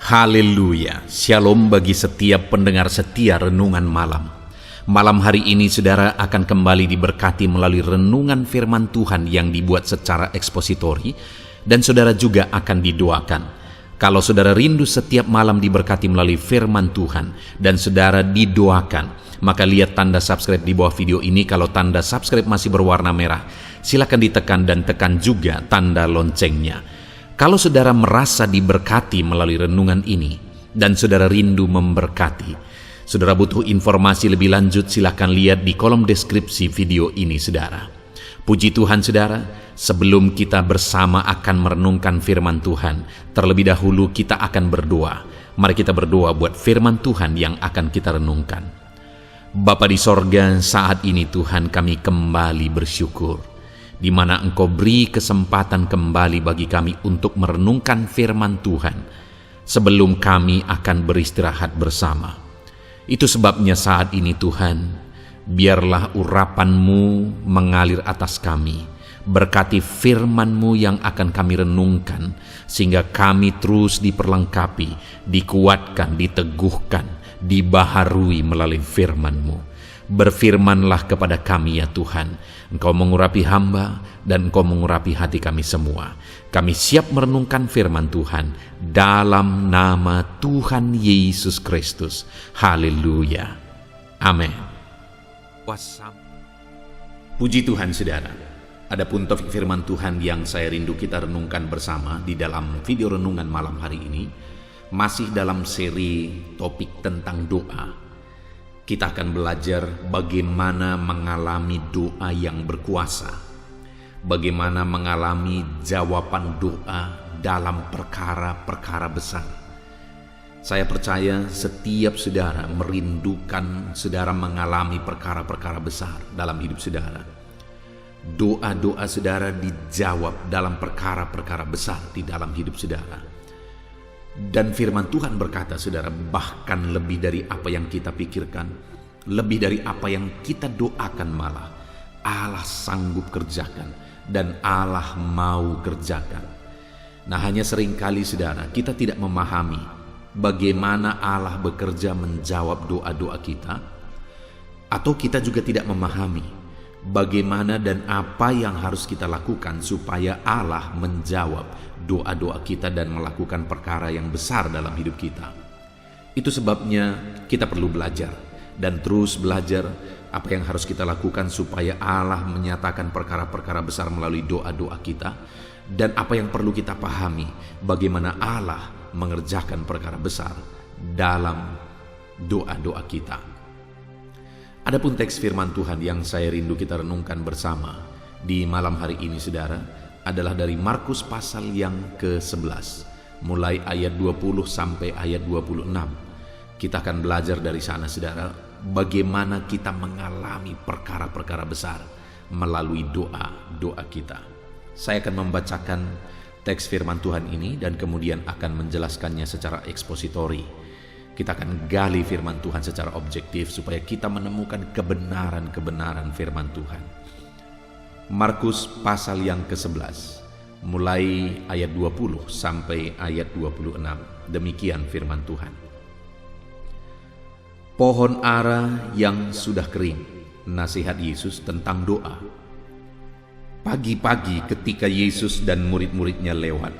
Haleluya, shalom bagi setiap pendengar setia renungan malam. Malam hari ini saudara akan kembali diberkati melalui renungan firman Tuhan yang dibuat secara ekspositori, dan saudara juga akan didoakan. Kalau saudara rindu setiap malam diberkati melalui firman Tuhan dan saudara didoakan, maka lihat tanda subscribe di bawah video ini. Kalau tanda subscribe masih berwarna merah, silakan ditekan dan tekan juga tanda loncengnya. Kalau saudara merasa diberkati melalui renungan ini dan saudara rindu memberkati, saudara butuh informasi lebih lanjut, silakan lihat di kolom deskripsi video ini saudara. Puji Tuhan saudara, sebelum kita bersama akan merenungkan firman Tuhan, terlebih dahulu kita akan berdoa. Mari kita berdoa buat firman Tuhan yang akan kita renungkan. Bapa di sorga, saat ini Tuhan kami kembali bersyukur, di mana Engkau beri kesempatan kembali bagi kami untuk merenungkan firman Tuhan sebelum kami akan beristirahat bersama. Itu sebabnya saat ini Tuhan, biarlah urapan-Mu mengalir atas kami. Berkati firman-Mu yang akan kami renungkan, sehingga kami terus diperlengkapi, dikuatkan, diteguhkan, dibaharui melalui firman-Mu. Berfirmanlah kepada kami ya Tuhan, Engkau mengurapi hamba dan Engkau mengurapi hati kami semua. Kami siap merenungkan firman Tuhan dalam nama Tuhan Yesus Kristus. Haleluya. Amin. Puji Tuhan saudara. Adapun topik firman Tuhan yang saya rindu kita renungkan bersama di dalam video renungan malam hari ini, masih dalam seri topik tentang doa. Kita akan belajar bagaimana mengalami doa yang berkuasa, bagaimana mengalami jawaban doa dalam perkara-perkara besar. Saya percaya setiap saudara merindukan saudara mengalami perkara-perkara besar dalam hidup saudara. Doa-doa saudara dijawab dalam perkara-perkara besar di dalam hidup saudara. Dan firman Tuhan berkata saudara, bahkan lebih dari apa yang kita pikirkan, lebih dari apa yang kita doakan malah, Allah sanggup kerjakan dan Allah mau kerjakan. Nah, hanya seringkali saudara kita tidak memahami bagaimana Allah bekerja menjawab doa-doa kita, atau kita juga tidak memahami bagaimana dan apa yang harus kita lakukan supaya Allah menjawab doa-doa kita dan melakukan perkara yang besar dalam hidup kita. Itu sebabnya kita perlu belajar dan terus belajar apa yang harus kita lakukan supaya Allah menyatakan perkara-perkara besar melalui doa-doa kita, dan apa yang perlu kita pahami bagaimana Allah mengerjakan perkara besar dalam doa-doa kita. Adapun teks firman Tuhan yang saya rindu kita renungkan bersama di malam hari ini saudara adalah dari Markus pasal yang ke-11, mulai ayat 20 sampai ayat 26. Kita akan belajar dari sana saudara, bagaimana kita mengalami perkara-perkara besar melalui doa-doa kita. Saya akan membacakan teks firman Tuhan ini dan kemudian akan menjelaskannya secara ekspositori. Kita akan gali firman Tuhan secara objektif supaya kita menemukan kebenaran-kebenaran firman Tuhan. Markus pasal yang ke-11, mulai ayat 20 sampai ayat 26. Demikian firman Tuhan. Pohon ara yang sudah kering, nasihat Yesus tentang doa. Pagi-pagi ketika Yesus dan murid-muridnya lewat,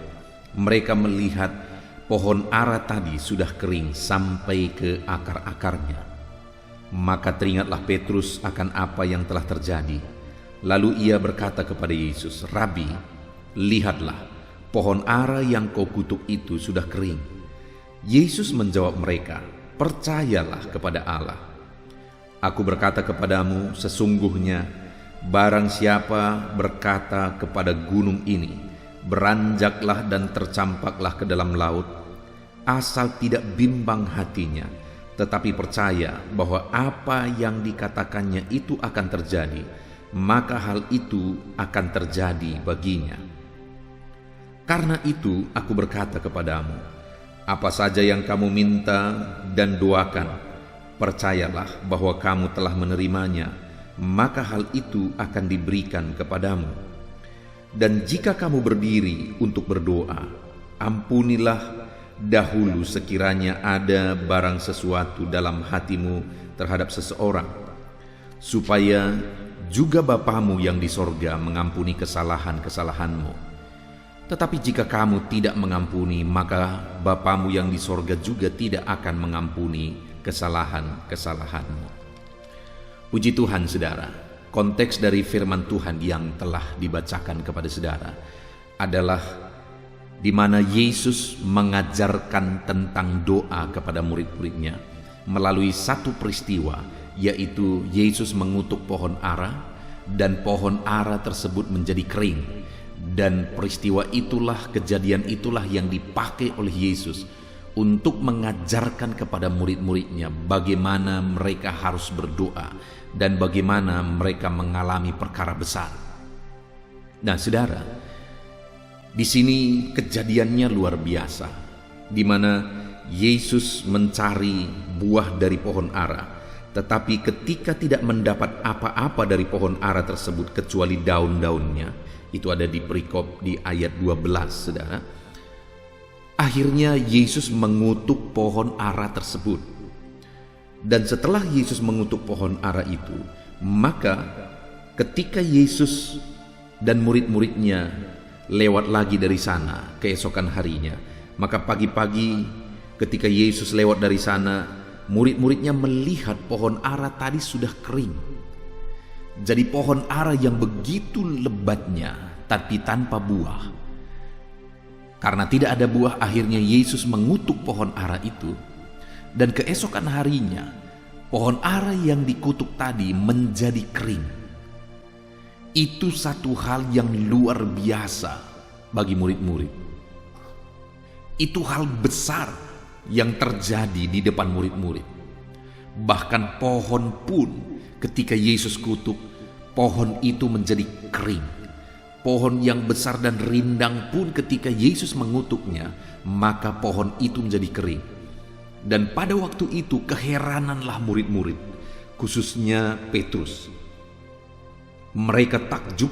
mereka melihat pohon ara tadi sudah kering sampai ke akar-akarnya. Maka teringatlah Petrus akan apa yang telah terjadi. Lalu ia berkata kepada Yesus, "Rabi, lihatlah, pohon ara yang kau kutuk itu sudah kering." Yesus menjawab mereka, "Percayalah kepada Allah. Aku berkata kepadamu, sesungguhnya barang siapa berkata kepada gunung ini, beranjaklah dan tercampaklah ke dalam laut, asal tidak bimbang hatinya, tetapi percaya bahwa apa yang dikatakannya itu akan terjadi, maka hal itu akan terjadi baginya. Karena itu aku berkata kepadamu, apa saja yang kamu minta dan doakan, percayalah bahwa kamu telah menerimanya, maka hal itu akan diberikan kepadamu. Dan jika kamu berdiri untuk berdoa, ampunilah dahulu sekiranya ada barang sesuatu dalam hatimu terhadap seseorang, supaya juga Bapamu yang di sorga mengampuni kesalahan-kesalahanmu. Tetapi jika kamu tidak mengampuni, maka Bapamu yang di sorga juga tidak akan mengampuni kesalahan-kesalahanmu. Puji Tuhan, saudara. Konteks dari firman Tuhan yang telah dibacakan kepada saudara adalah di mana Yesus mengajarkan tentang doa kepada murid-muridnya melalui satu peristiwa, yaitu Yesus mengutuk pohon ara dan pohon ara tersebut menjadi kering. Dan peristiwa itulah, kejadian itulah yang dipakai oleh Yesus untuk mengajarkan kepada murid-muridnya bagaimana mereka harus berdoa dan bagaimana mereka mengalami perkara besar. Nah, saudara, di sini kejadiannya luar biasa, di mana Yesus mencari buah dari pohon ara, tetapi ketika tidak mendapat apa-apa dari pohon ara tersebut kecuali daun-daunnya, itu ada di perikop di ayat 12, saudara. Akhirnya Yesus mengutuk pohon ara tersebut. Dan setelah Yesus mengutuk pohon ara itu, maka ketika Yesus dan murid-muridnya lewat lagi dari sana keesokan harinya, maka pagi-pagi ketika Yesus lewat dari sana, murid-muridnya melihat pohon ara tadi sudah kering. Jadi pohon ara yang begitu lebatnya tapi tanpa buah. Karena tidak ada buah, akhirnya Yesus mengutuk pohon ara itu. Dan keesokan harinya, pohon ara yang dikutuk tadi menjadi kering. Itu satu hal yang luar biasa bagi murid-murid. Itu hal besar yang terjadi di depan murid-murid. Bahkan pohon pun ketika Yesus kutuk, pohon itu menjadi kering. Pohon yang besar dan rindang pun ketika Yesus mengutuknya, maka pohon itu menjadi kering. Dan pada waktu itu keherananlah murid-murid, khususnya Petrus. Mereka takjub,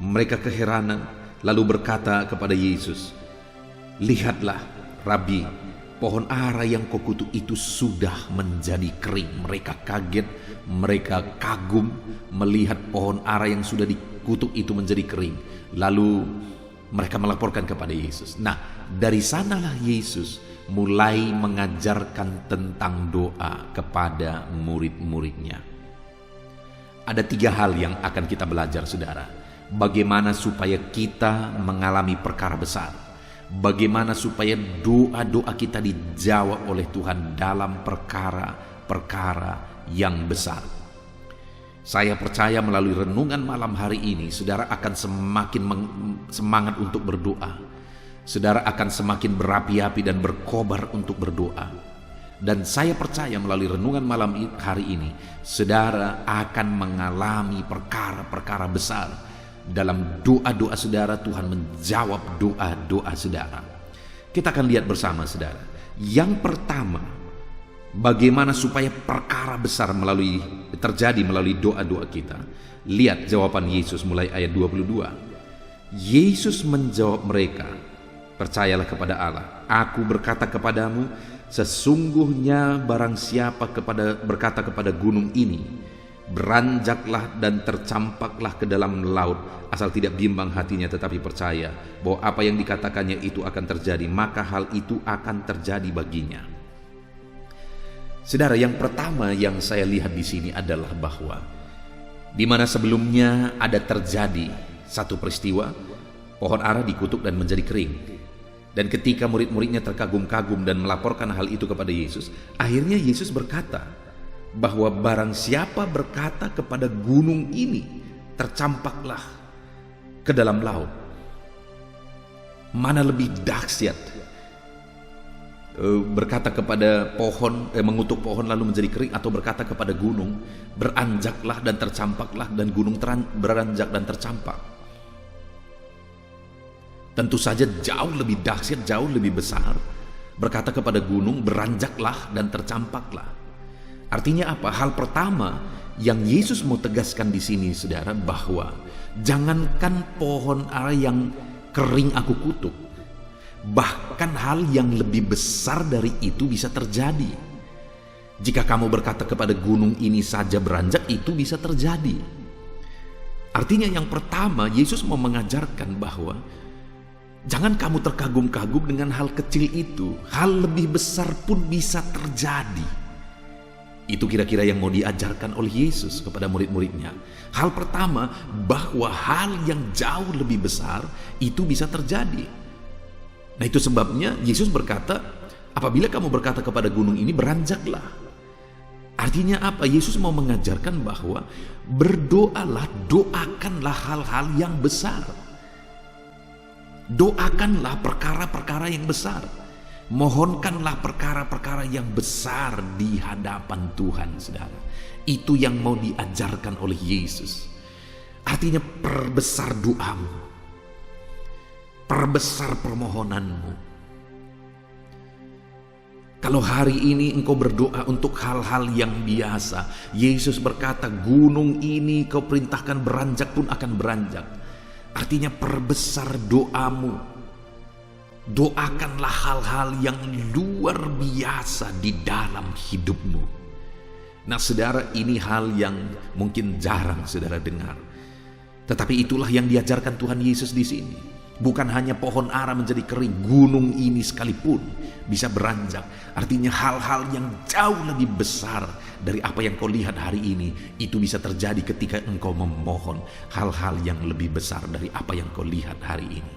mereka keheranan, lalu berkata kepada Yesus, "Lihatlah, Rabi, pohon ara yang kau kutuk itu sudah menjadi kering." Mereka kaget, mereka kagum melihat pohon ara yang sudah dikutuk itu menjadi kering. Lalu mereka melaporkan kepada Yesus. Nah, dari sanalah Yesus mulai mengajarkan tentang doa kepada murid-muridnya. Ada 3 hal yang akan kita belajar, saudara. Bagaimana supaya kita mengalami perkara besar. Bagaimana supaya doa-doa kita dijawab oleh Tuhan dalam perkara-perkara yang besar. Saya percaya melalui renungan malam hari ini, saudara akan semakin semangat untuk berdoa. Saudara akan semakin berapi-api dan berkobar untuk berdoa. Dan saya percaya melalui renungan malam hari ini, saudara akan mengalami perkara-perkara besar. Dalam doa-doa saudara, Tuhan menjawab doa-doa saudara. Kita akan lihat bersama, saudara. Yang pertama, bagaimana supaya perkara besar terjadi melalui doa-doa kita. Lihat jawaban Yesus mulai ayat 22. Yesus menjawab mereka, "Percayalah kepada Allah. Aku berkata kepadamu, sesungguhnya barang siapa berkata kepada gunung ini, beranjaklah dan tercampaklah ke dalam laut, asal tidak bimbang hatinya tetapi percaya bahwa apa yang dikatakannya itu akan terjadi, maka hal itu akan terjadi baginya." Saudara, yang pertama yang saya lihat di sini adalah bahwa di mana sebelumnya ada terjadi satu peristiwa, pohon ara dikutuk dan menjadi kering. Dan ketika murid-muridnya terkagum-kagum dan melaporkan hal itu kepada Yesus, akhirnya Yesus berkata bahwa barang siapa berkata kepada gunung ini, tercampaklah ke dalam laut. Mana lebih dahsyat, berkata kepada pohon, mengutuk pohon lalu menjadi kering, atau berkata kepada gunung, beranjaklah dan tercampaklah, dan gunung beranjak dan tercampak. Tentu saja jauh lebih dahsyat, jauh lebih besar berkata kepada gunung, beranjaklah dan tercampaklah. Artinya apa? Hal pertama yang Yesus mau tegaskan di sini, saudara, bahwa jangankan pohon ara yang kering aku kutuk, Bahkan hal yang lebih besar dari itu bisa terjadi. Jika kamu berkata kepada gunung ini saja beranjak, itu bisa terjadi. Artinya yang pertama, Yesus mau mengajarkan bahwa jangan kamu terkagum-kagum dengan hal kecil itu. Hal lebih besar pun bisa terjadi. Itu kira-kira yang mau diajarkan oleh Yesus kepada murid-muridnya. Hal pertama, bahwa hal yang jauh lebih besar itu bisa terjadi. Nah, itu sebabnya Yesus berkata, apabila kamu berkata kepada gunung ini beranjaklah. Artinya apa? Yesus mau mengajarkan bahwa berdoalah, doakanlah hal-hal yang besar. Doakanlah perkara-perkara yang besar. Mohonkanlah perkara-perkara yang besar di hadapan Tuhan, saudara. Itu yang mau diajarkan oleh Yesus. Artinya perbesar doamu, perbesar permohonanmu. Kalau hari ini engkau berdoa untuk hal-hal yang biasa, Yesus berkata, gunung ini kau perintahkan beranjak pun akan beranjak. Artinya perbesar doamu. Doakanlah hal-hal yang luar biasa di dalam hidupmu. Nah, saudara, ini hal yang mungkin jarang saudara dengar. Tetapi itulah yang diajarkan Tuhan Yesus di sini. Bukan hanya pohon ara menjadi kering, gunung ini sekalipun bisa beranjak. Artinya hal-hal yang jauh lebih besar dari apa yang kau lihat hari ini, itu bisa terjadi ketika engkau memohon hal-hal yang lebih besar dari apa yang kau lihat hari ini.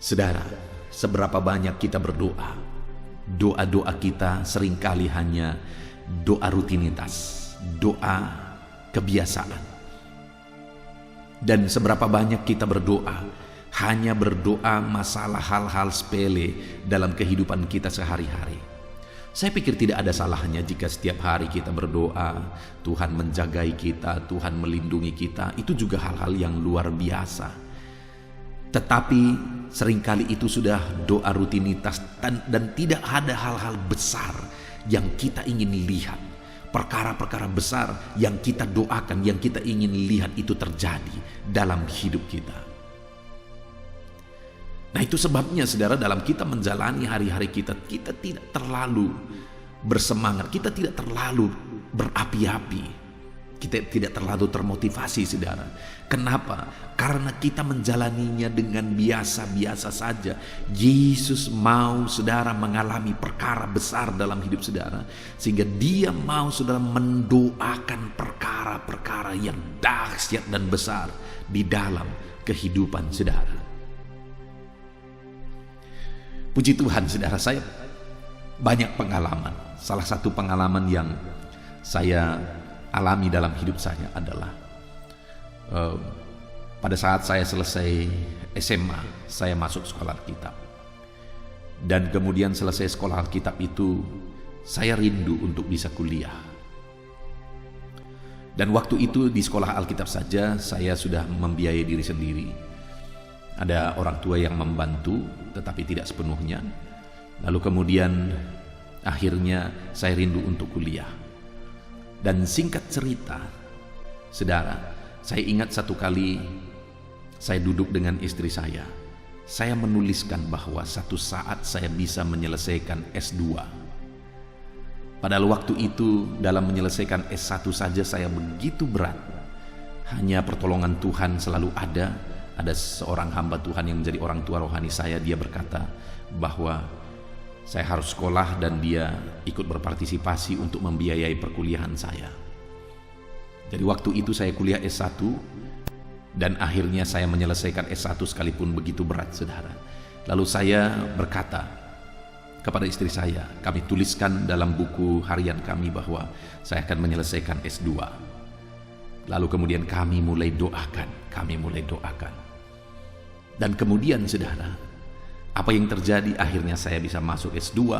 Saudara, seberapa banyak kita berdoa, doa-doa kita seringkali hanya doa rutinitas, doa kebiasaan. Dan seberapa banyak kita berdoa, hanya berdoa masalah hal-hal sepele dalam kehidupan kita sehari-hari. Saya pikir tidak ada salahnya jika setiap hari kita berdoa, Tuhan menjagai kita, Tuhan melindungi kita. Itu juga hal-hal yang luar biasa. Tetapi seringkali itu sudah doa rutinitas dan tidak ada hal-hal besar yang kita ingin lihat. Perkara-perkara besar yang kita doakan, yang kita ingin lihat itu terjadi dalam hidup kita. Nah, itu sebabnya saudara, dalam kita menjalani hari-hari kita, kita tidak terlalu bersemangat, kita tidak terlalu berapi-api, kita tidak terlalu termotivasi, saudara. Kenapa? Karena kita menjalaninya dengan biasa-biasa saja. Yesus mau saudara mengalami perkara besar dalam hidup saudara, sehingga dia mau saudara mendoakan perkara-perkara yang dahsyat dan besar di dalam kehidupan saudara. Puji Tuhan, saudara, saya banyak pengalaman. Salah satu pengalaman yang saya alami dalam hidup saya adalah pada saat saya selesai SMA, saya masuk sekolah Alkitab. Dan kemudian selesai sekolah Alkitab itu, saya rindu untuk bisa kuliah. Dan waktu itu di sekolah Alkitab saja, saya sudah membiayai diri sendiri. Ada orang tua yang membantu, tetapi tidak sepenuhnya. Lalu kemudian akhirnya saya rindu untuk kuliah. Dan singkat cerita, saudara, saya ingat satu kali saya duduk dengan istri saya. Saya menuliskan bahwa satu saat saya bisa menyelesaikan S2. Padahal waktu itu dalam menyelesaikan S1 saja saya begitu berat. Hanya pertolongan Tuhan selalu ada. Ada seorang hamba Tuhan yang menjadi orang tua rohani saya. Dia berkata bahwa saya harus sekolah dan dia ikut berpartisipasi untuk membiayai perkuliahan saya. Jadi waktu itu saya kuliah S1 dan akhirnya saya menyelesaikan S1 sekalipun begitu berat, saudara. Lalu saya berkata kepada istri saya, kami tuliskan dalam buku harian kami bahwa saya akan menyelesaikan S2. Lalu kemudian kami mulai doakan. Dan kemudian, saudara, apa yang terjadi? Akhirnya saya bisa masuk S2,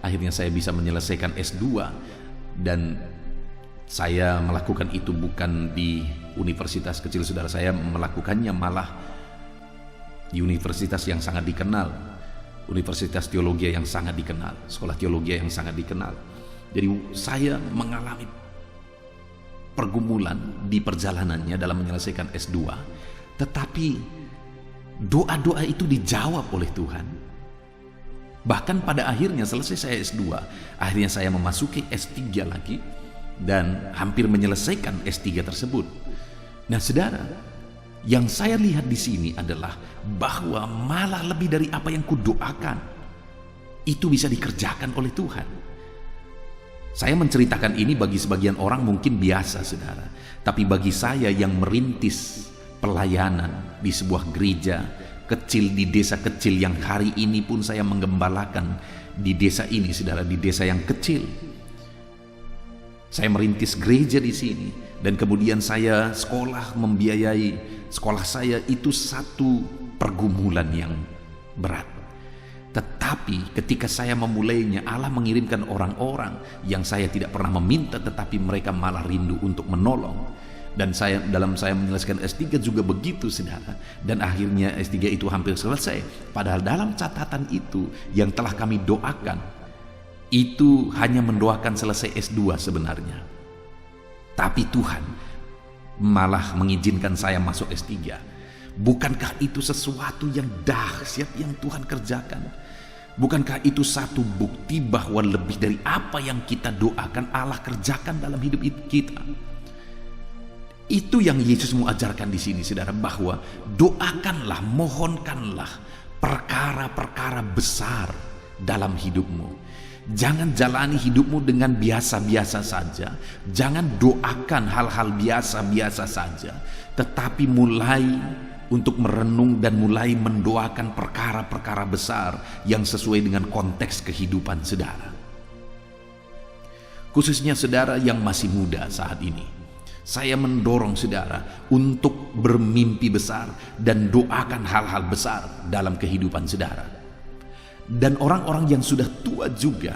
akhirnya saya bisa menyelesaikan S2, dan saya melakukan itu bukan di universitas kecil, saudara. Saya melakukannya malah di universitas yang sangat dikenal, universitas teologi yang sangat dikenal, sekolah teologi yang sangat dikenal. Jadi saya mengalami pergumulan di perjalanannya dalam menyelesaikan S2. Tetapi doa-doa itu dijawab oleh Tuhan. Bahkan pada akhirnya selesai saya S2, akhirnya saya memasuki S3 lagi dan hampir menyelesaikan S3 tersebut. Nah, saudara, yang saya lihat di sini adalah bahwa malah lebih dari apa yang kudoakan itu bisa dikerjakan oleh Tuhan. Saya menceritakan ini bagi sebagian orang mungkin biasa, saudara. Tapi bagi saya yang merintis pelayanan di sebuah gereja kecil di desa kecil yang hari ini pun saya menggembalakan di desa ini, saudara, di desa yang kecil. Saya merintis gereja di sini dan kemudian saya sekolah, membiayai sekolah saya, itu satu pergumulan yang berat. Tetapi ketika saya memulainya, Allah mengirimkan orang-orang yang saya tidak pernah meminta, tetapi mereka malah rindu untuk menolong. Dan saya menyelesaikan S3 juga begitu, saudara. Dan akhirnya S3 itu hampir selesai. Padahal dalam catatan itu yang telah kami doakan, itu hanya mendoakan selesai S2 sebenarnya. Tapi Tuhan malah mengizinkan saya masuk S3. Bukankah itu sesuatu yang dahsyat yang Tuhan kerjakan? Bukankah itu satu bukti bahwa lebih dari apa yang kita doakan, Allah kerjakan dalam hidup kita? Itu yang Yesus mau ajarkan di sini, saudara, bahwa doakanlah, mohonkanlah perkara-perkara besar dalam hidupmu. Jangan jalani hidupmu dengan biasa-biasa saja. Jangan doakan hal-hal biasa-biasa saja, tetapi mulai untuk merenung dan mulai mendoakan perkara-perkara besar yang sesuai dengan konteks kehidupan saudara. Khususnya saudara yang masih muda saat ini, saya mendorong saudara untuk bermimpi besar dan doakan hal-hal besar dalam kehidupan saudara. Dan orang-orang yang sudah tua juga,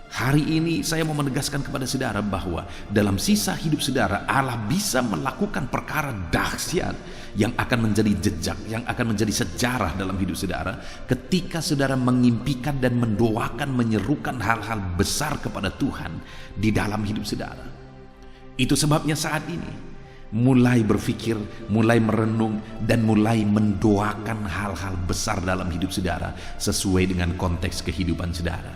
hari ini saya mau menegaskan kepada saudara bahwa dalam sisa hidup saudara, Allah bisa melakukan perkara dahsyat yang akan menjadi jejak, yang akan menjadi sejarah dalam hidup saudara ketika saudara mengimpikan dan mendoakan, menyerukan hal-hal besar kepada Tuhan di dalam hidup saudara. Itu sebabnya saat ini mulai berpikir, mulai merenung, dan mulai mendoakan hal-hal besar dalam hidup saudara sesuai dengan konteks kehidupan saudara.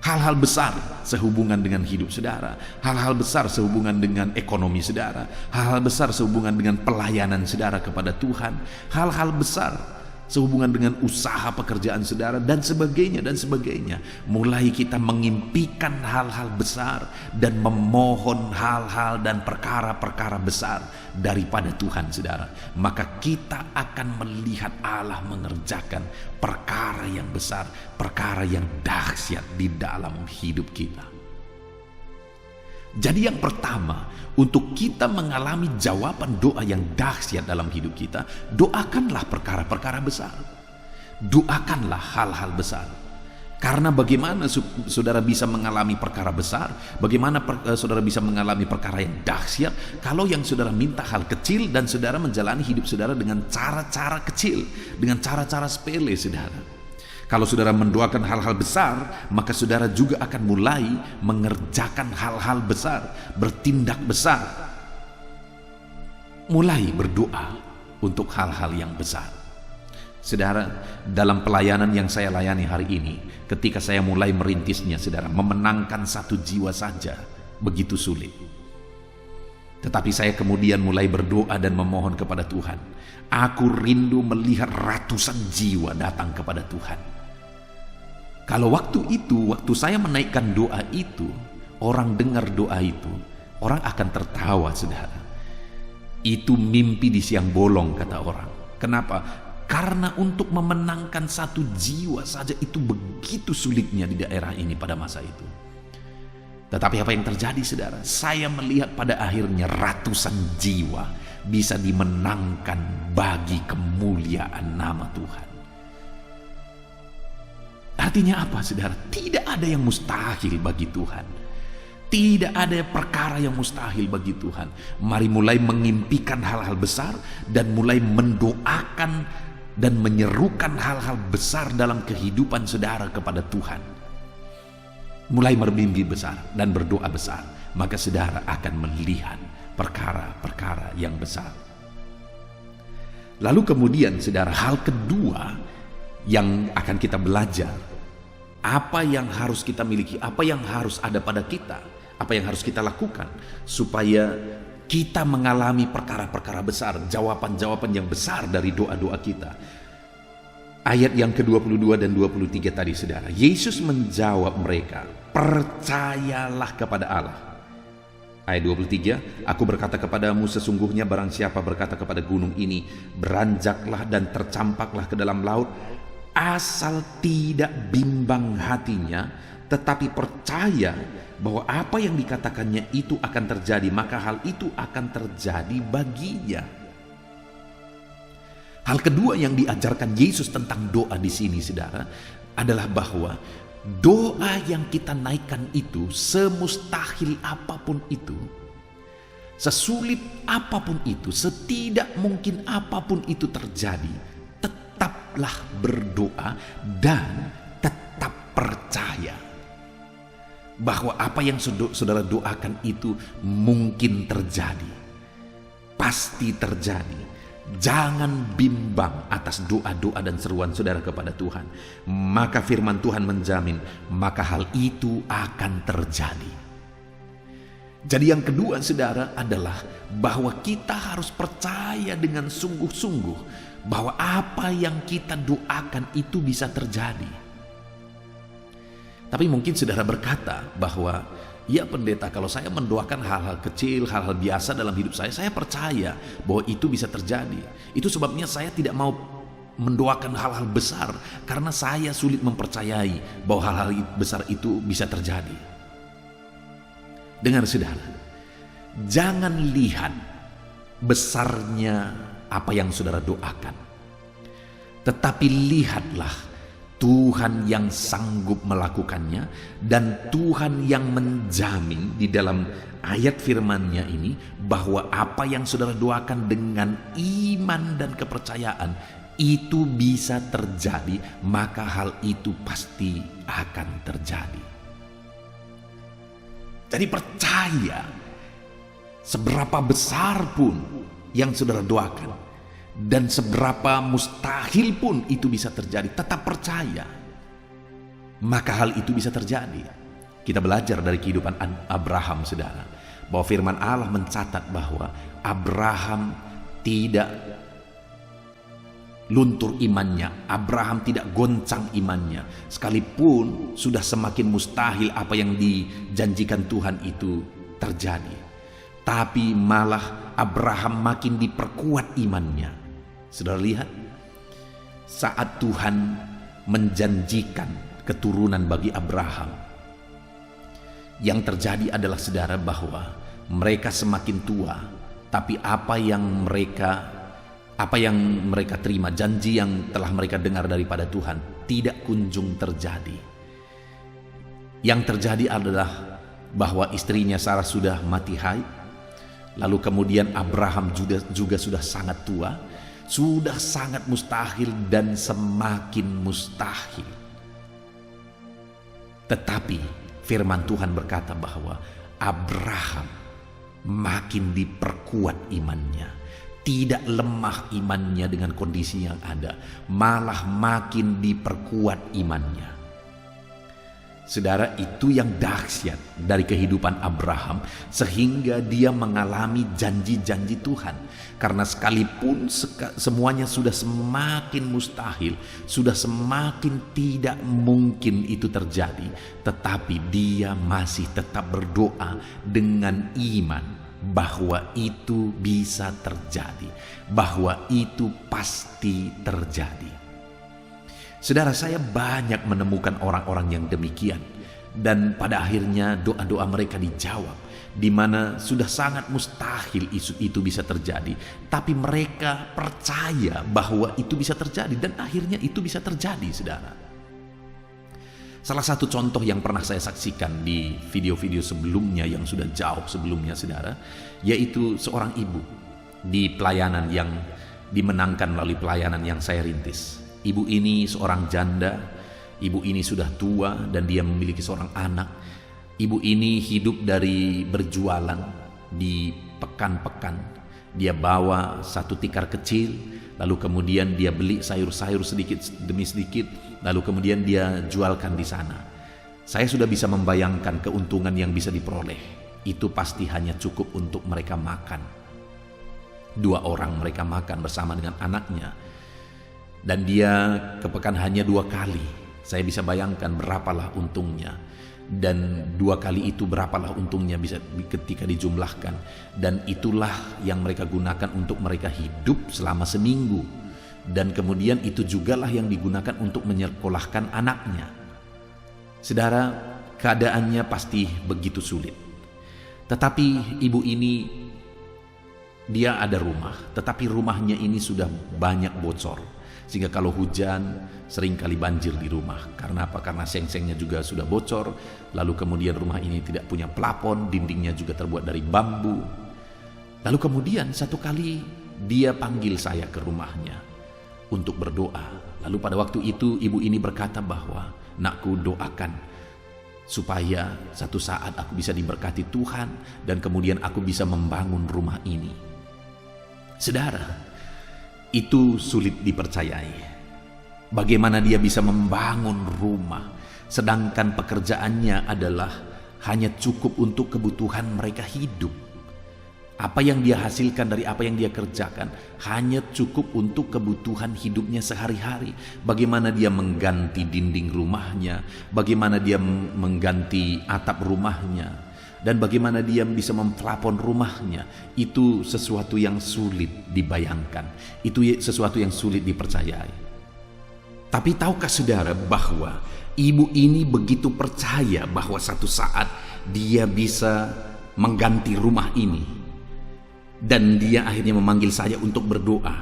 Hal-hal besar sehubungan dengan hidup saudara, hal-hal besar sehubungan dengan ekonomi saudara, hal-hal besar sehubungan dengan pelayanan saudara kepada Tuhan, hal-hal besar sehubungan dengan usaha pekerjaan saudara, dan sebagainya dan sebagainya. Mulai kita mengimpikan hal-hal besar dan memohon hal-hal dan perkara-perkara besar daripada Tuhan saudara, maka kita akan melihat Allah mengerjakan perkara yang besar, perkara yang dahsyat di dalam hidup kita. Jadi yang pertama, untuk kita mengalami jawaban doa yang dahsyat dalam hidup kita, doakanlah perkara-perkara besar. Doakanlah hal-hal besar. Karena bagaimana saudara bisa mengalami perkara besar, bagaimana saudara bisa mengalami perkara yang dahsyat kalau yang saudara minta hal kecil dan saudara menjalani hidup saudara dengan cara-cara kecil, dengan cara-cara sepele saudara. Kalau saudara mendoakan hal-hal besar, maka saudara juga akan mulai mengerjakan hal-hal besar, bertindak besar. Mulai berdoa untuk hal-hal yang besar. Saudara, dalam pelayanan yang saya layani hari ini, ketika saya mulai merintisnya, saudara, memenangkan satu jiwa saja begitu sulit. Tetapi saya kemudian mulai berdoa dan memohon kepada Tuhan. Aku rindu melihat ratusan jiwa datang kepada Tuhan. Kalau waktu itu, waktu saya menaikkan doa itu, orang dengar doa itu, orang akan tertawa saudara. Itu mimpi di siang bolong kata orang. Kenapa? Karena untuk memenangkan satu jiwa saja itu begitu sulitnya di daerah ini pada masa itu. Tetapi apa yang terjadi saudara? Saya melihat pada akhirnya ratusan jiwa bisa dimenangkan bagi kemuliaan nama Tuhan. Artinya apa saudara? Tidak ada yang mustahil bagi Tuhan. Tidak ada perkara yang mustahil bagi Tuhan. Mari mulai mengimpikan hal-hal besar dan mulai mendoakan dan menyerukan hal-hal besar dalam kehidupan saudara kepada Tuhan. Mulai bermimpi besar dan berdoa besar, maka saudara akan melihat perkara-perkara yang besar. Lalu kemudian saudara, hal kedua yang akan kita belajar, apa yang harus kita miliki, apa yang harus ada pada kita, apa yang harus kita lakukan supaya kita mengalami perkara-perkara besar, jawaban-jawaban yang besar dari doa-doa kita. Ayat yang ke-22 dan 23 tadi saudara, Yesus menjawab mereka, percayalah kepada Allah. Ayat 23, aku berkata kepadamu, sesungguhnya barang siapa berkata kepada gunung ini, beranjaklah dan tercampaklah ke dalam laut, asal tidak bimbang hatinya, tetapi percaya bahwa apa yang dikatakannya itu akan terjadi, maka hal itu akan terjadi baginya. Hal kedua yang diajarkan Yesus tentang doa di sini saudara, adalah bahwa doa yang kita naikkan itu, semustahil apapun itu, sesulit apapun itu, setidak mungkin apapun itu terjadi, tetaplah berdoa dan tetap percaya bahwa apa yang saudara doakan itu mungkin terjadi, pasti terjadi. Jangan bimbang atas doa-doa dan seruan saudara kepada Tuhan. Maka firman Tuhan menjamin, maka hal itu akan terjadi. Jadi yang kedua saudara adalah bahwa kita harus percaya dengan sungguh-sungguh bahwa apa yang kita doakan itu bisa terjadi. Tapi mungkin saudara berkata bahwa, ya pendeta, kalau saya mendoakan hal-hal kecil, hal-hal biasa dalam hidup saya percaya bahwa itu bisa terjadi. Itu sebabnya saya tidak mau mendoakan hal-hal besar, karena saya sulit mempercayai bahwa hal-hal besar itu bisa terjadi. Dengar saudara, jangan lihat besarnya apa yang saudara doakan, tetapi lihatlah Tuhan yang sanggup melakukannya, dan Tuhan yang menjamin di dalam ayat firman-Nya ini bahwa apa yang saudara doakan dengan iman dan kepercayaan itu bisa terjadi, maka hal itu pasti akan terjadi. Jadi percaya, seberapa besar pun yang saudara doakan dan seberapa mustahil pun itu bisa terjadi, tetap percaya, maka hal itu bisa terjadi. Kita belajar dari kehidupan Abraham saudara, bahwa firman Allah mencatat bahwa Abraham tidak luntur imannya, Abraham tidak goncang imannya, sekalipun sudah semakin mustahil apa yang dijanjikan Tuhan itu terjadi. Tapi malah Abraham makin diperkuat imannya. Saudara lihat, saat Tuhan menjanjikan keturunan bagi Abraham, yang terjadi adalah saudara bahwa mereka semakin tua, tapi apa yang mereka terima, janji yang telah mereka dengar daripada Tuhan, tidak kunjung terjadi. Yang terjadi adalah bahwa istrinya Sarah sudah mati haid, lalu kemudian Abraham juga sudah sangat tua, sudah sangat mustahil dan semakin mustahil. Tetapi firman Tuhan berkata bahwa Abraham makin diperkuat imannya, tidak lemah imannya dengan kondisi yang ada, malah makin diperkuat imannya. Saudara, itu yang dahsyat dari kehidupan Abraham, sehingga dia mengalami janji-janji Tuhan. Karena sekalipun semuanya sudah semakin mustahil, sudah semakin tidak mungkin itu terjadi, tetapi dia masih tetap berdoa dengan iman bahwa itu bisa terjadi, bahwa itu pasti terjadi. Saudara, saya banyak menemukan orang-orang yang demikian, dan pada akhirnya doa-doa mereka dijawab, di mana sudah sangat mustahil isu itu bisa terjadi, tapi mereka percaya bahwa itu bisa terjadi, dan akhirnya itu bisa terjadi, saudara. Salah satu contoh yang pernah saya saksikan di video-video sebelumnya yang sudah jauh sebelumnya, saudara, yaitu seorang ibu di pelayanan yang dimenangkan melalui pelayanan yang saya rintis. Ibu ini seorang janda, ibu ini sudah tua dan dia memiliki seorang anak. Ibu ini hidup dari berjualan di pekan-pekan Dia bawa satu tikar kecil, lalu kemudian dia beli sayur-sayur sedikit demi sedikit, lalu kemudian dia jualkan di sana. Saya sudah bisa membayangkan keuntungan yang bisa diperoleh. Itu pasti hanya cukup untuk mereka makan. 2 orang mereka makan bersama dengan anaknya. Dan dia kepekan hanya 2 kali. Saya bisa bayangkan berapalah untungnya. Dan 2 kali itu berapalah untungnya bisa ketika dijumlahkan. Dan itulah yang mereka gunakan untuk mereka hidup selama seminggu. Dan kemudian itu jugalah yang digunakan untuk menyekolahkan anaknya. Saudara, keadaannya pasti begitu sulit. Tetapi ibu ini, dia ada rumah, tetapi rumahnya ini sudah banyak bocor. Sehingga kalau hujan seringkali banjir di rumah. Karena apa? Karena seng-sengnya juga sudah bocor. Lalu kemudian rumah ini tidak punya plafon, dindingnya juga terbuat dari bambu. Lalu kemudian satu kali dia panggil saya ke rumahnya untuk berdoa. Lalu pada waktu itu ibu ini berkata bahwa, "Nakku, doakan supaya satu saat aku bisa diberkati Tuhan dan kemudian aku bisa membangun rumah ini." Saudara, itu sulit dipercayai. Bagaimana dia bisa membangun rumah sedangkan pekerjaannya adalah hanya cukup untuk kebutuhan mereka hidup. Apa yang dia hasilkan dari apa yang dia kerjakan hanya cukup untuk kebutuhan hidupnya sehari-hari. Bagaimana dia mengganti dinding rumahnya, bagaimana dia mengganti atap rumahnya, dan bagaimana dia bisa memplafon rumahnya, itu sesuatu yang sulit dibayangkan. Itu sesuatu yang sulit dipercayai. Tapi tahukah saudara bahwa ibu ini begitu percaya bahwa satu saat dia bisa mengganti rumah ini. Dan dia akhirnya memanggil saya untuk berdoa.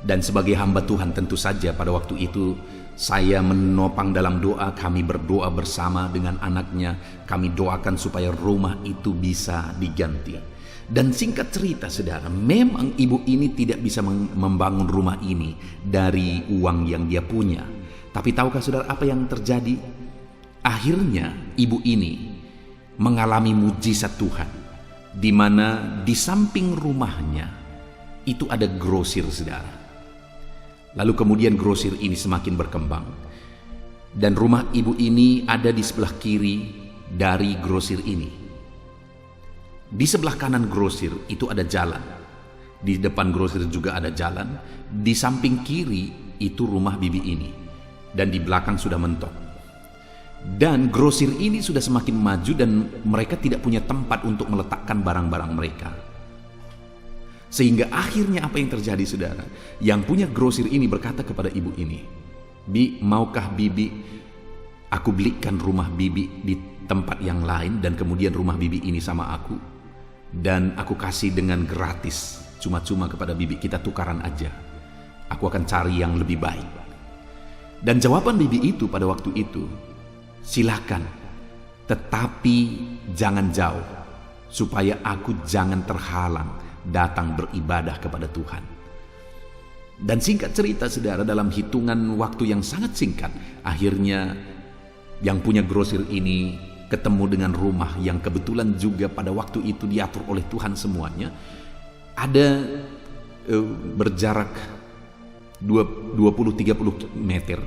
Dan sebagai hamba Tuhan tentu saja pada waktu itu saya menopang dalam doa, kami berdoa bersama dengan anaknya. Kami doakan supaya rumah itu bisa diganti. Dan singkat cerita saudara, memang ibu ini tidak bisa membangun rumah ini dari uang yang dia punya. Tapi tahukah saudara apa yang terjadi? Akhirnya ibu ini mengalami mujizat Tuhan, di mana di samping rumahnya itu ada grosir saudara. Lalu kemudian grosir ini semakin berkembang. Dan rumah ibu ini ada di sebelah kiri dari grosir ini. Di sebelah kanan grosir itu ada jalan. Di depan grosir juga ada jalan. Di samping kiri itu rumah bibi ini. Dan di belakang sudah mentok. Dan grosir ini sudah semakin maju dan mereka tidak punya tempat untuk meletakkan barang-barang mereka. Sehingga akhirnya apa yang terjadi saudara? Yang punya grosir ini berkata kepada ibu ini, "Bi, maukah bibi aku belikan rumah bibi di tempat yang lain dan kemudian rumah bibi ini sama aku? Dan aku kasih dengan gratis, cuma-cuma kepada bibi, kita tukaran aja. Aku akan cari yang lebih baik." Dan jawaban bibi itu pada waktu itu, "Silakan, tetapi jangan jauh, supaya aku jangan terhalang datang beribadah kepada Tuhan." Dan singkat cerita saudara, dalam hitungan waktu yang sangat singkat, akhirnya yang punya grosir ini ketemu dengan rumah yang kebetulan juga pada waktu itu diatur oleh Tuhan semuanya. Ada berjarak 20-30 meter.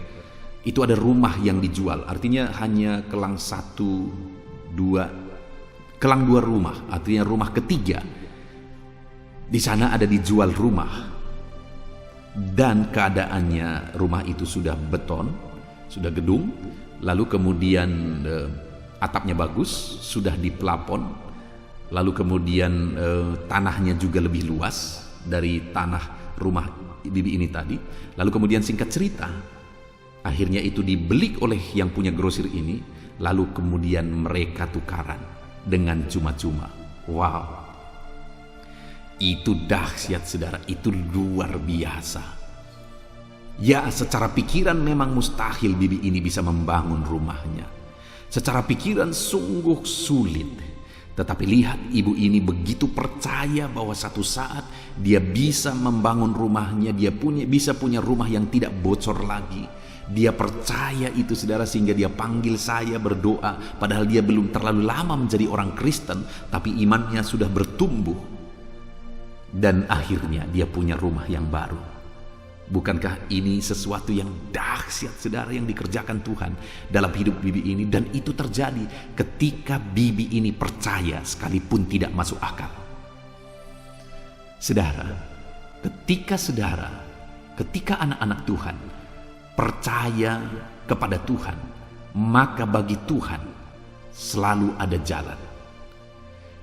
Itu ada rumah yang dijual, artinya hanya kelang 2 rumah, artinya rumah ketiga. Di sana ada dijual rumah. Dan keadaannya rumah itu sudah beton, sudah gedung, lalu kemudian atapnya bagus, sudah diplafon, lalu kemudian tanahnya juga lebih luas dari tanah rumah bibi ini tadi. Lalu kemudian singkat cerita, akhirnya itu dibeli oleh yang punya grosir ini, lalu kemudian mereka tukaran dengan cuma-cuma. Wow, itu dahsyat saudara, itu luar biasa. Ya, secara pikiran memang mustahil bibi ini bisa membangun rumahnya. Secara pikiran sungguh sulit. Tetapi lihat, ibu ini begitu percaya bahwa satu saat dia bisa membangun rumahnya, dia bisa punya rumah yang tidak bocor lagi. Dia percaya itu saudara, sehingga dia panggil saya berdoa. Padahal dia belum terlalu lama menjadi orang Kristen, tapi imannya sudah bertumbuh. dan akhirnya dia punya rumah yang baru. Bukankah ini sesuatu yang dahsyat, saudara, yang dikerjakan Tuhan dalam hidup bibi ini? Dan itu terjadi ketika bibi ini percaya sekalipun tidak masuk akal. Saudara, ketika anak-anak Tuhan percaya kepada Tuhan, maka bagi Tuhan selalu ada jalan.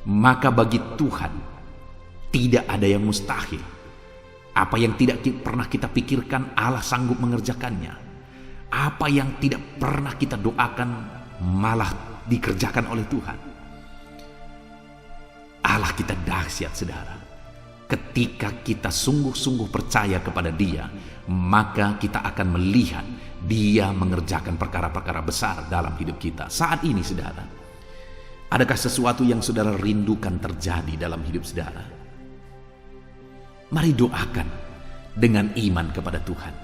Maka bagi Tuhan tidak ada yang mustahil. Apa yang tidak pernah kita pikirkan, Allah sanggup mengerjakannya. Apa yang tidak pernah kita doakan, malah dikerjakan oleh Tuhan. Allah kita dahsyat, saudara. Ketika kita sungguh-sungguh percaya kepada Dia, maka kita akan melihat Dia mengerjakan perkara-perkara besar dalam hidup kita. Saat ini, saudara, adakah sesuatu yang saudara rindukan terjadi dalam hidup saudara? Mari doakan dengan iman kepada Tuhan.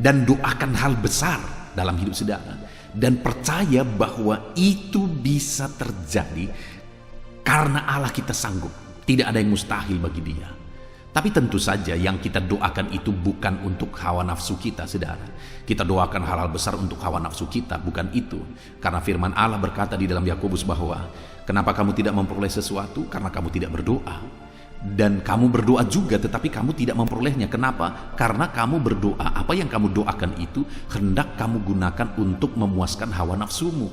Dan doakan hal besar dalam hidup saudara. Dan percaya bahwa itu bisa terjadi karena Allah kita sanggup. Tidak ada yang mustahil bagi Dia. Tapi tentu saja yang kita doakan itu bukan untuk hawa nafsu kita, saudara. Kita doakan hal-hal besar untuk hawa nafsu kita, bukan itu. Karena firman Allah berkata di dalam Yakobus bahwa, kenapa kamu tidak memperoleh sesuatu? Karena kamu tidak berdoa. Dan kamu berdoa juga tetapi kamu tidak memperolehnya. Kenapa? Karena kamu berdoa, apa yang kamu doakan itu hendak kamu gunakan untuk memuaskan hawa nafsumu,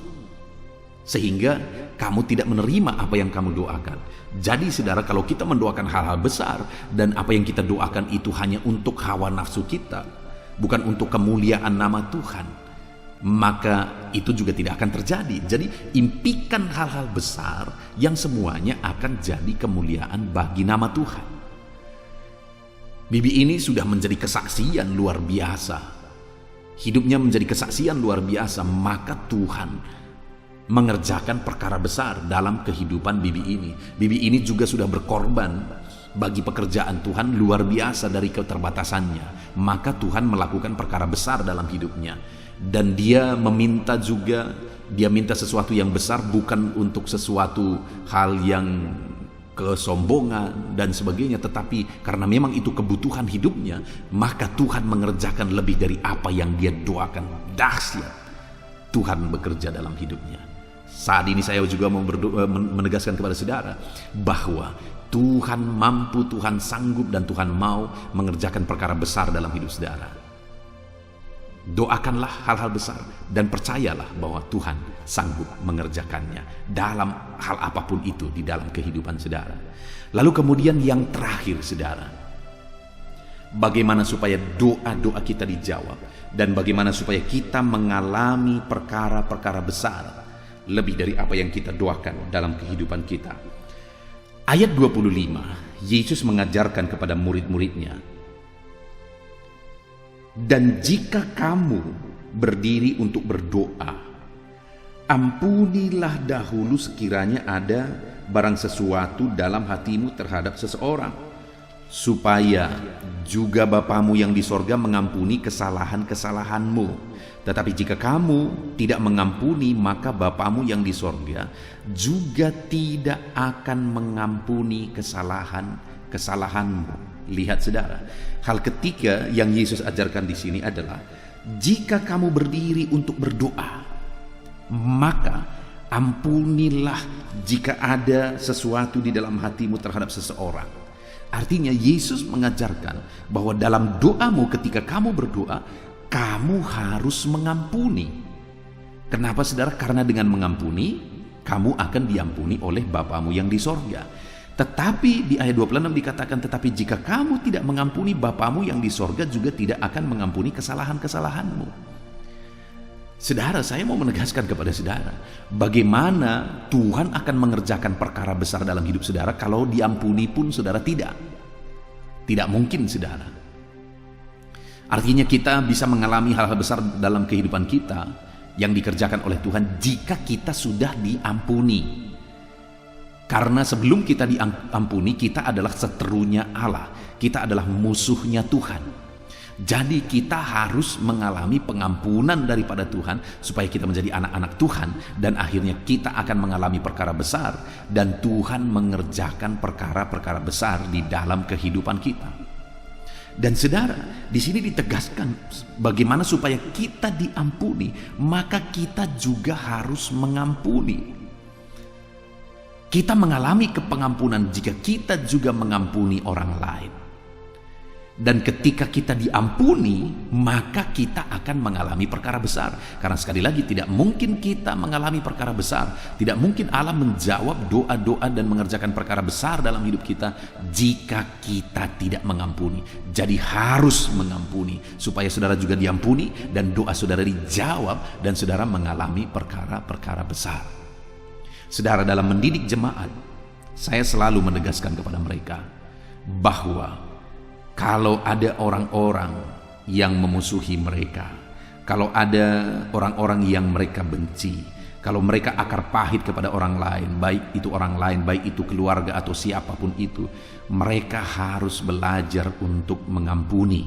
sehingga kamu tidak menerima apa yang kamu doakan. Jadi saudara, kalau kita mendoakan hal-hal besar dan apa yang kita doakan itu hanya untuk hawa nafsu kita, bukan untuk kemuliaan nama Tuhan, maka itu juga tidak akan terjadi. Jadi impikan hal-hal besar yang semuanya akan jadi kemuliaan bagi nama Tuhan. Bibi ini sudah menjadi kesaksian luar biasa. Hidupnya menjadi kesaksian luar biasa, maka Tuhan mengerjakan perkara besar dalam kehidupan bibi ini. Bibi ini juga sudah berkorban bagi pekerjaan Tuhan luar biasa dari keterbatasannya. Maka Tuhan melakukan perkara besar dalam hidupnya. Dan dia meminta juga, dia minta sesuatu yang besar, bukan untuk sesuatu hal yang kesombongan dan sebagainya, tetapi karena memang itu kebutuhan hidupnya, maka Tuhan mengerjakan lebih dari apa yang dia doakan. Dahsyat Tuhan bekerja dalam hidupnya. Saat ini saya juga mau menegaskan kepada saudara bahwa Tuhan mampu, Tuhan sanggup, dan Tuhan mau mengerjakan perkara besar dalam hidup saudara. Doakanlah hal-hal besar dan percayalah bahwa Tuhan sanggup mengerjakannya dalam hal apapun itu di dalam kehidupan saudara. Lalu kemudian yang terakhir, saudara, bagaimana supaya doa-doa kita dijawab dan bagaimana supaya kita mengalami perkara-perkara besar lebih dari apa yang kita doakan dalam kehidupan kita. Ayat 25, Yesus mengajarkan kepada murid-muridnya, dan jika kamu berdiri untuk berdoa, ampunilah dahulu sekiranya ada barang sesuatu dalam hatimu terhadap seseorang, supaya juga Bapamu yang di sorga mengampuni kesalahan-kesalahanmu. Tetapi jika kamu tidak mengampuni, maka Bapamu yang di sorga juga tidak akan mengampuni kesalahan-kesalahanmu. Lihat saudara, hal ketiga yang Yesus ajarkan di sini adalah jika kamu berdiri untuk berdoa, maka ampunilah jika ada sesuatu di dalam hatimu terhadap seseorang. Artinya Yesus mengajarkan bahwa dalam doamu ketika kamu berdoa, kamu harus mengampuni. Kenapa saudara? Karena dengan mengampuni, kamu akan diampuni oleh Bapamu yang di sorga. Tetapi di ayat 26 dikatakan, tetapi jika kamu tidak mengampuni, Bapamu yang di sorga juga tidak akan mengampuni kesalahan-kesalahanmu. Saudara, saya mau menegaskan kepada saudara, bagaimana Tuhan akan mengerjakan perkara besar dalam hidup saudara kalau diampuni pun saudara tidak. Tidak mungkin, saudara. Artinya kita bisa mengalami hal-hal besar dalam kehidupan kita yang dikerjakan oleh Tuhan jika kita sudah diampuni. Karena sebelum kita diampuni, kita adalah seterunya Allah. Kita adalah musuhnya Tuhan. Jadi kita harus mengalami pengampunan daripada Tuhan supaya kita menjadi anak-anak Tuhan, dan akhirnya kita akan mengalami perkara besar dan Tuhan mengerjakan perkara-perkara besar di dalam kehidupan kita. Dan saudara, di sini ditegaskan bagaimana supaya kita diampuni, maka kita juga harus mengampuni. Kita mengalami kepengampunan jika kita juga mengampuni orang lain. Dan ketika kita diampuni, maka kita akan mengalami perkara besar. Karena sekali lagi, tidak mungkin kita mengalami perkara besar, tidak mungkin Allah menjawab doa-doa dan mengerjakan perkara besar dalam hidup kita jika kita tidak mengampuni. Jadi harus mengampuni supaya saudara juga diampuni dan doa saudara dijawab dan saudara mengalami perkara-perkara besar. Saudara, dalam mendidik jemaat, saya selalu menegaskan kepada mereka bahwa kalau ada orang-orang yang memusuhi mereka, kalau ada orang-orang yang mereka benci, kalau mereka akar pahit kepada orang lain, baik itu orang lain, baik itu keluarga atau siapapun itu, mereka harus belajar untuk mengampuni.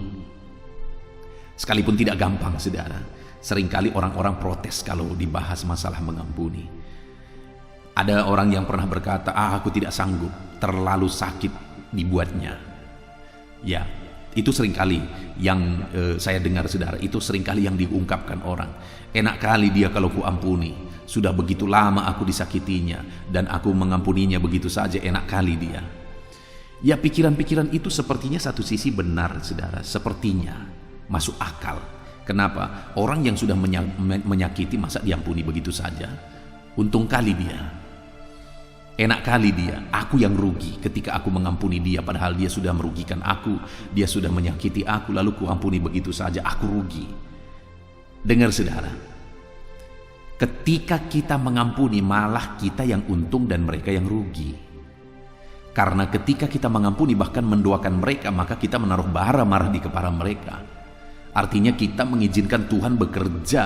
Sekalipun tidak gampang, saudara. Seringkali orang-orang protes kalau dibahas masalah mengampuni. Ada orang yang pernah berkata, aku tidak sanggup, terlalu sakit dibuatnya. Ya, itu seringkali yang saya dengar, saudara. Itu seringkali yang diungkapkan orang. Enak kali dia kalau ku ampuni. Sudah begitu lama aku disakitinya dan aku mengampuninya begitu saja, enak kali dia. Ya, pikiran-pikiran itu sepertinya satu sisi benar, saudara. Sepertinya masuk akal. Kenapa? Orang yang sudah menyakiti masa diampuni begitu saja? Untung kali dia. Enak kali dia, aku yang rugi ketika aku mengampuni dia, padahal dia sudah merugikan aku, dia sudah menyakiti aku, lalu ku ampuni begitu saja, aku rugi. Dengar saudara, ketika kita mengampuni malah kita yang untung dan mereka yang rugi. Karena ketika kita mengampuni bahkan mendoakan mereka, maka kita menaruh bara marah di kepala mereka. Artinya kita mengizinkan Tuhan bekerja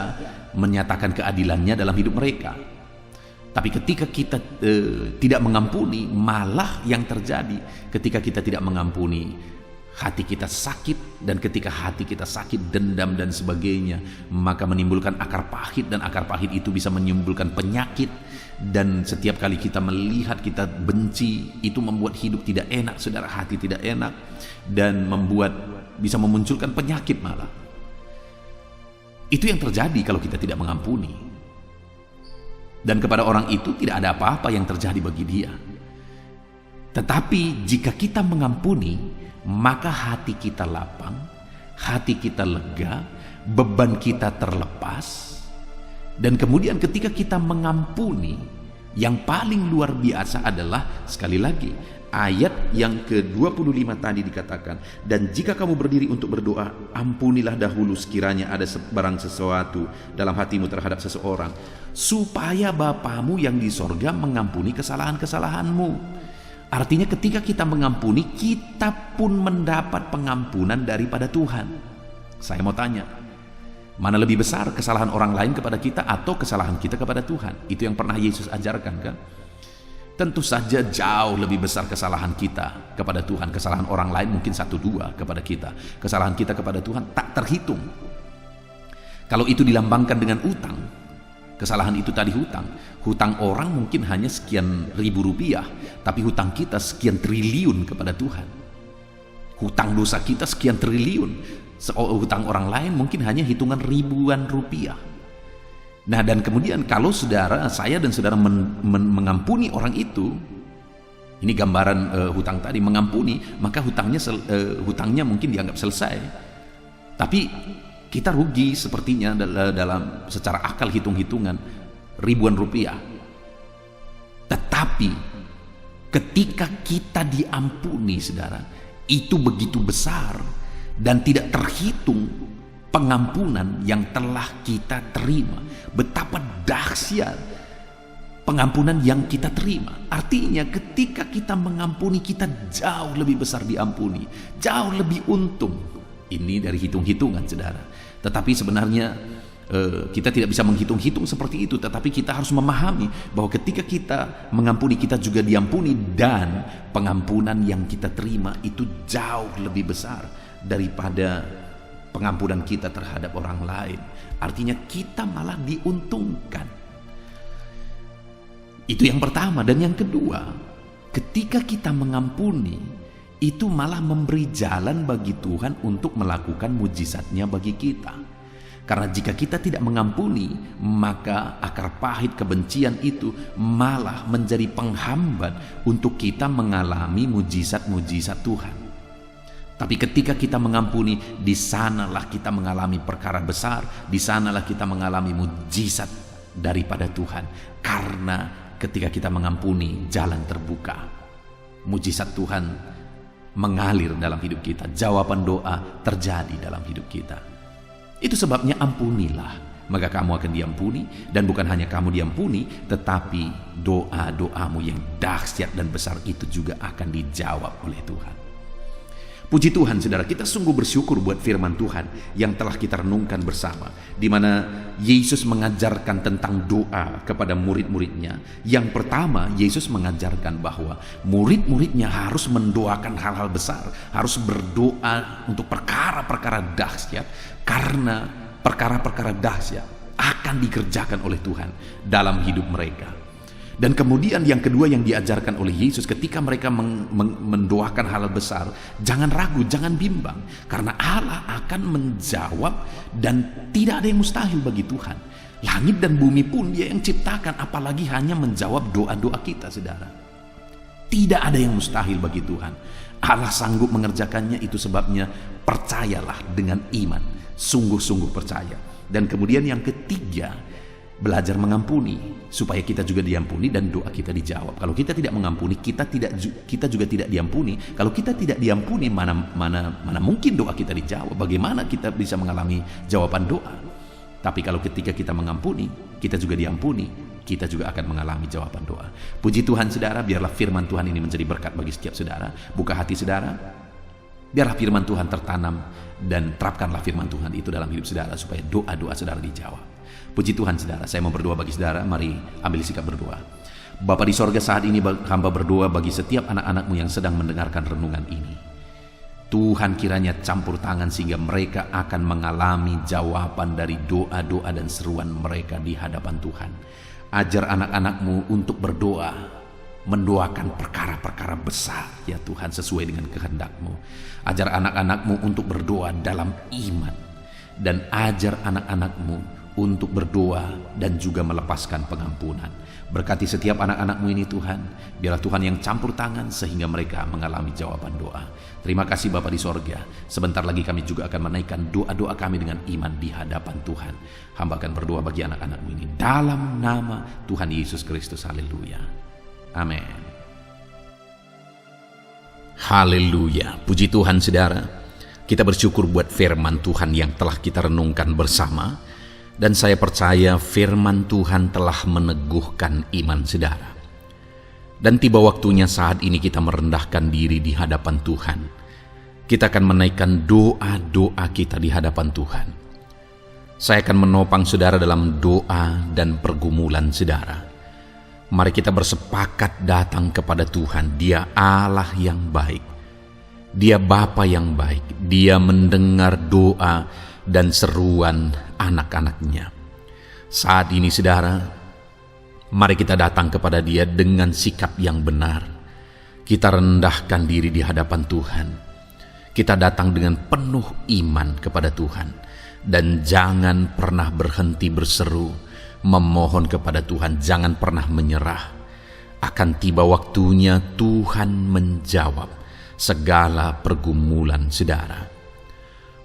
menyatakan keadilannya dalam hidup mereka. Tapi ketika kita tidak mengampuni, malah yang terjadi ketika kita tidak mengampuni, hati kita sakit, dan ketika hati kita sakit, dendam dan sebagainya, maka menimbulkan akar pahit, dan akar pahit itu bisa menimbulkan penyakit. Dan setiap kali kita melihat kita benci, itu membuat hidup tidak enak, saudara, hati tidak enak, dan bisa memunculkan penyakit malah. Itu yang terjadi kalau kita tidak mengampuni. Dan kepada orang itu tidak ada apa-apa yang terjadi bagi dia. Tetapi jika kita mengampuni, maka hati kita lapang, hati kita lega, beban kita terlepas. Dan kemudian ketika kita mengampuni, yang paling luar biasa adalah, sekali lagi, ayat yang ke-25 tadi dikatakan, dan jika kamu berdiri untuk berdoa, ampunilah dahulu sekiranya ada barang sesuatu dalam hatimu terhadap seseorang, supaya Bapamu yang di sorga mengampuni kesalahan-kesalahanmu. Artinya ketika kita mengampuni, kita pun mendapat pengampunan daripada Tuhan. Saya mau tanya, mana lebih besar, kesalahan orang lain kepada kita atau kesalahan kita kepada Tuhan? Itu yang pernah Yesus ajarkan, kan? Tentu saja jauh lebih besar kesalahan kita kepada Tuhan. Kesalahan orang lain mungkin 1-2 kepada kita. Kesalahan kita kepada Tuhan tak terhitung. Kalau itu dilambangkan dengan utang, kesalahan itu tadi hutang. Hutang orang mungkin hanya sekian ribu rupiah, tapi hutang kita sekian triliun kepada Tuhan. Hutang dosa kita sekian triliun. Hutang orang lain mungkin hanya hitungan ribuan rupiah. Nah, dan kemudian kalau saya dan saudara mengampuni orang itu, ini gambaran hutang tadi, mengampuni, maka hutangnya mungkin dianggap selesai. Tapi kita rugi sepertinya dalam secara akal hitung-hitungan ribuan rupiah. Tetapi ketika kita diampuni, saudara, itu begitu besar dan tidak terhitung pengampunan yang telah kita terima. Betapa dahsyat pengampunan yang kita terima. Artinya ketika kita mengampuni, kita jauh lebih besar diampuni, jauh lebih untung. Ini dari hitung-hitungan, saudara. Tetapi sebenarnya kita tidak bisa menghitung-hitung seperti itu. Tetapi kita harus memahami bahwa ketika kita mengampuni, kita juga diampuni, dan pengampunan yang kita terima itu jauh lebih besar daripada pengampunan kita terhadap orang lain. Artinya kita malah diuntungkan. Itu yang pertama. Dan yang kedua, ketika kita mengampuni, itu malah memberi jalan bagi Tuhan untuk melakukan mujizatnya bagi kita. Karena jika kita tidak mengampuni, maka akar pahit kebencian itu malah menjadi penghambat untuk kita mengalami mujizat-mujizat Tuhan. Tapi ketika kita mengampuni, di sanalah kita mengalami perkara besar, di sanalah kita mengalami mujizat daripada Tuhan. Karena ketika kita mengampuni, jalan terbuka. Mujizat Tuhan mengalir dalam hidup kita, jawaban doa terjadi dalam hidup kita. Itu sebabnya ampunilah, maka kamu akan diampuni. Dan bukan hanya kamu diampuni, tetapi doa-doamu yang dahsyat dan besar itu juga akan dijawab oleh Tuhan. Puji Tuhan, saudara, kita sungguh bersyukur buat firman Tuhan yang telah kita renungkan bersama, di mana Yesus mengajarkan tentang doa kepada murid-muridnya. Yang pertama, Yesus mengajarkan bahwa murid-muridnya harus mendoakan hal-hal besar, harus berdoa untuk perkara-perkara dahsyat, karena perkara-perkara dahsyat akan dikerjakan oleh Tuhan dalam hidup mereka. Dan kemudian yang kedua yang diajarkan oleh Yesus, ketika mereka mendoakan hal besar, jangan ragu, jangan bimbang, karena Allah akan menjawab dan tidak ada yang mustahil bagi Tuhan. Langit dan bumi pun Dia yang ciptakan, apalagi hanya menjawab doa-doa kita, saudara. Tidak ada yang mustahil bagi Tuhan. Allah sanggup mengerjakannya, itu sebabnya percayalah dengan iman, sungguh-sungguh percaya. Dan kemudian yang ketiga, belajar mengampuni supaya kita juga diampuni dan doa kita dijawab. Kalau kita tidak mengampuni, kita juga tidak diampuni. Kalau kita tidak diampuni, mana mungkin doa kita dijawab? Bagaimana kita bisa mengalami jawaban doa? Tapi kalau ketika kita mengampuni, kita juga diampuni, kita juga akan mengalami jawaban doa. Puji Tuhan, saudara, biarlah firman Tuhan ini menjadi berkat bagi setiap saudara. Buka hati saudara, biarlah firman Tuhan tertanam, dan terapkanlah firman Tuhan itu dalam hidup saudara supaya doa-doa saudara dijawab. Puji Tuhan, saudara, saya mau berdoa bagi saudara. Mari ambil sikap berdoa. Bapa di sorga, saat ini hamba berdoa bagi setiap anak-anakmu yang sedang mendengarkan renungan ini. Tuhan kiranya campur tangan sehingga mereka akan mengalami jawaban dari doa-doa dan seruan mereka di hadapan Tuhan. Ajar anak-anakmu untuk berdoa, mendoakan perkara-perkara besar, ya Tuhan, sesuai dengan kehendak-Mu. Ajar anak-anakmu untuk berdoa dalam iman, dan ajar anak-anakmu untuk berdoa dan juga melepaskan pengampunan. Berkati setiap anak-anakmu ini Tuhan, biarlah Tuhan yang campur tangan sehingga mereka mengalami jawaban doa. Terima kasih Bapa di sorga. Sebentar lagi kami juga akan menaikkan doa-doa kami dengan iman di hadapan Tuhan. Hamba akan berdoa bagi anak-anakmu ini dalam nama Tuhan Yesus Kristus. Haleluya. Amin. Haleluya. Puji Tuhan, saudara. Kita bersyukur buat firman Tuhan yang telah kita renungkan bersama. Dan saya percaya firman Tuhan telah meneguhkan iman saudara. Dan tiba waktunya saat ini kita merendahkan diri di hadapan Tuhan. Kita akan menaikkan doa-doa kita di hadapan Tuhan. Saya akan menopang saudara dalam doa dan pergumulan saudara. Mari kita bersepakat datang kepada Tuhan. Dia Allah yang baik. Dia Bapa yang baik. Dia mendengar doa dan seruan anak-anaknya. Saat ini saudara, mari kita datang kepada Dia dengan sikap yang benar. Kita rendahkan diri di hadapan Tuhan. Kita datang dengan penuh iman kepada Tuhan. Dan jangan pernah berhenti berseru, memohon kepada Tuhan. Jangan pernah menyerah. Akan tiba waktunya Tuhan menjawab segala pergumulan saudara.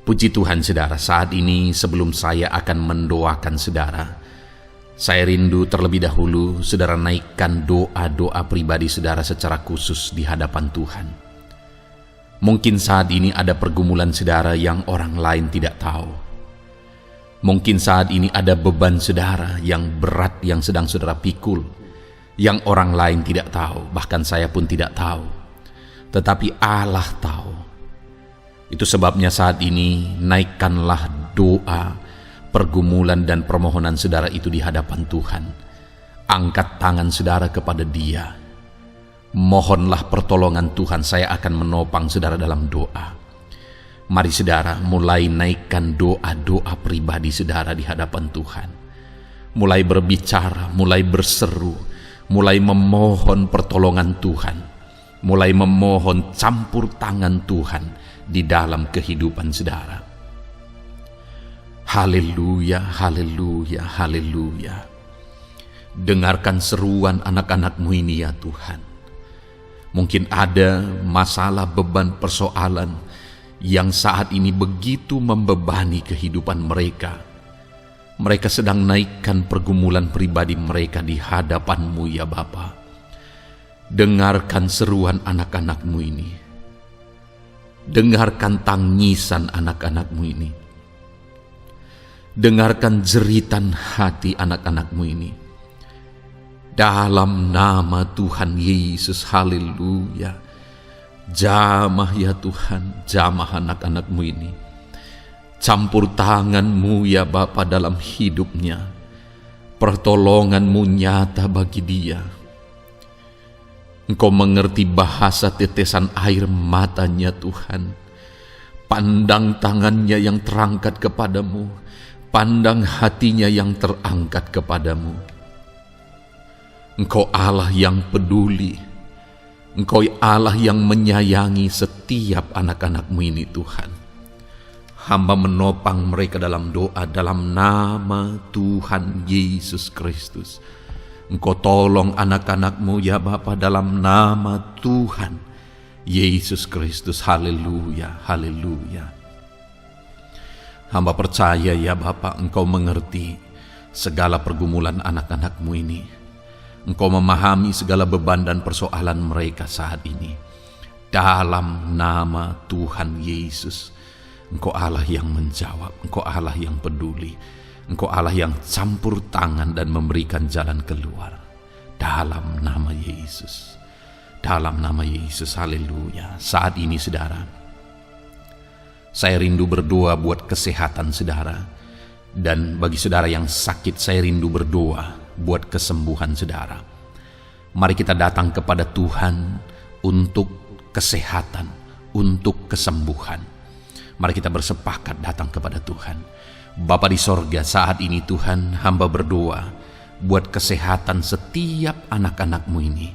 Puji Tuhan, saudara, saat ini sebelum saya akan mendoakan saudara, saya rindu terlebih dahulu saudara naikkan doa-doa pribadi saudara secara khusus di hadapan Tuhan. Mungkin saat ini ada pergumulan saudara yang orang lain tidak tahu. Mungkin saat ini ada beban saudara yang berat yang sedang saudara pikul, yang orang lain tidak tahu, bahkan saya pun tidak tahu. Tetapi Allah tahu. Itu sebabnya saat ini naikkanlah doa, pergumulan dan permohonan saudara itu di hadapan Tuhan. Angkat tangan saudara kepada Dia. Mohonlah pertolongan Tuhan, saya akan menopang saudara dalam doa. Mari saudara mulai naikkan doa-doa pribadi saudara di hadapan Tuhan. Mulai berbicara, mulai berseru, mulai memohon pertolongan Tuhan, mulai memohon campur tangan Tuhan di dalam kehidupan saudara. Haleluya, haleluya, haleluya. Dengarkan seruan anak-anak-Mu ini ya Tuhan. Mungkin ada masalah, beban, persoalan yang saat ini begitu membebani kehidupan mereka. Mereka sedang naikkan pergumulan pribadi mereka di hadapan-Mu ya Bapa. Dengarkan seruan anak-anak-Mu ini. Dengarkan tangisan anak-anak-Mu ini. Dengarkan jeritan hati anak-anak-Mu ini. Dalam nama Tuhan Yesus, haleluya. Jamah ya Tuhan, jamah anak-anak-Mu ini. Campur tangan-Mu ya Bapa dalam hidupnya. Pertolongan-Mu nyata bagi dia. Engkau mengerti bahasa tetesan air matanya Tuhan. Pandang tangannya yang terangkat kepadamu. Pandang hatinya yang terangkat kepadamu. Engkau Allah yang peduli. Engkau Allah yang menyayangi setiap anak-anak-Mu ini Tuhan. Hamba menopang mereka dalam doa dalam nama Tuhan Yesus Kristus. Engkau tolong anak-anak-Mu ya Bapa dalam nama Tuhan Yesus Kristus. Haleluya, haleluya. Hamba percaya ya Bapa, Engkau mengerti segala pergumulan anak-anak-Mu ini. Engkau memahami segala beban dan persoalan mereka saat ini. Dalam nama Tuhan Yesus, Engkau Allah yang menjawab, Engkau Allah yang peduli, Engkau Allah yang campur tangan dan memberikan jalan keluar. Dalam nama Yesus, dalam nama Yesus, haleluya. Saat ini saudara, saya rindu berdoa buat kesehatan saudara. Dan bagi saudara yang sakit, saya rindu berdoa buat kesembuhan saudara. Mari kita datang kepada Tuhan untuk kesehatan, untuk kesembuhan. Mari kita bersepakat datang kepada Tuhan. Bapa di sorga, saat ini Tuhan, hamba berdoa buat kesehatan setiap anak-anak-Mu ini.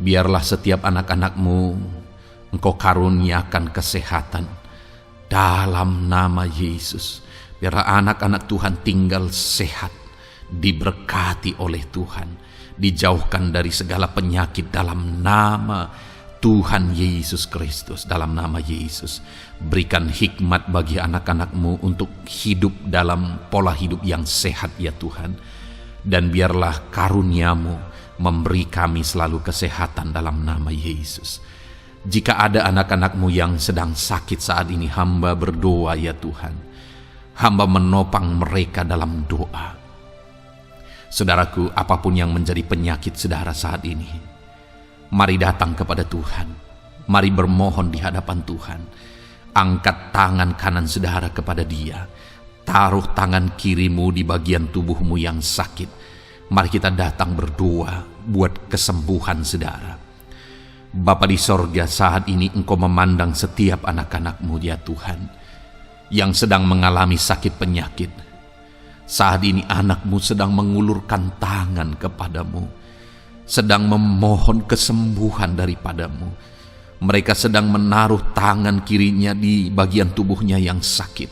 Biarlah setiap anak-anak-Mu Engkau karuniakan kesehatan dalam nama Yesus. Biarlah anak-anak Tuhan tinggal sehat, diberkati oleh Tuhan, dijauhkan dari segala penyakit dalam nama Tuhan Yesus Kristus. Dalam nama Yesus, berikan hikmat bagi anak-anak-Mu untuk hidup dalam pola hidup yang sehat ya Tuhan. Dan biarlah karunia-Mu memberi kami selalu kesehatan dalam nama Yesus. Jika ada anak-anak-Mu yang sedang sakit saat ini, hamba berdoa ya Tuhan. Hamba menopang mereka dalam doa. Saudaraku, apapun yang menjadi penyakit saudara saat ini, mari datang kepada Tuhan. Mari bermohon di hadapan Tuhan. Angkat tangan kanan saudara kepada Dia. Taruh tangan kirimu di bagian tubuhmu yang sakit. Mari kita datang berdoa buat kesembuhan saudara. Bapa di sorga, saat ini Engkau memandang setiap anak-anak-Mu ya Tuhan, yang sedang mengalami sakit penyakit. Saat ini anak-Mu sedang mengulurkan tangan kepadamu, sedang memohon kesembuhan daripadamu. Mereka sedang menaruh tangan kirinya di bagian tubuhnya yang sakit.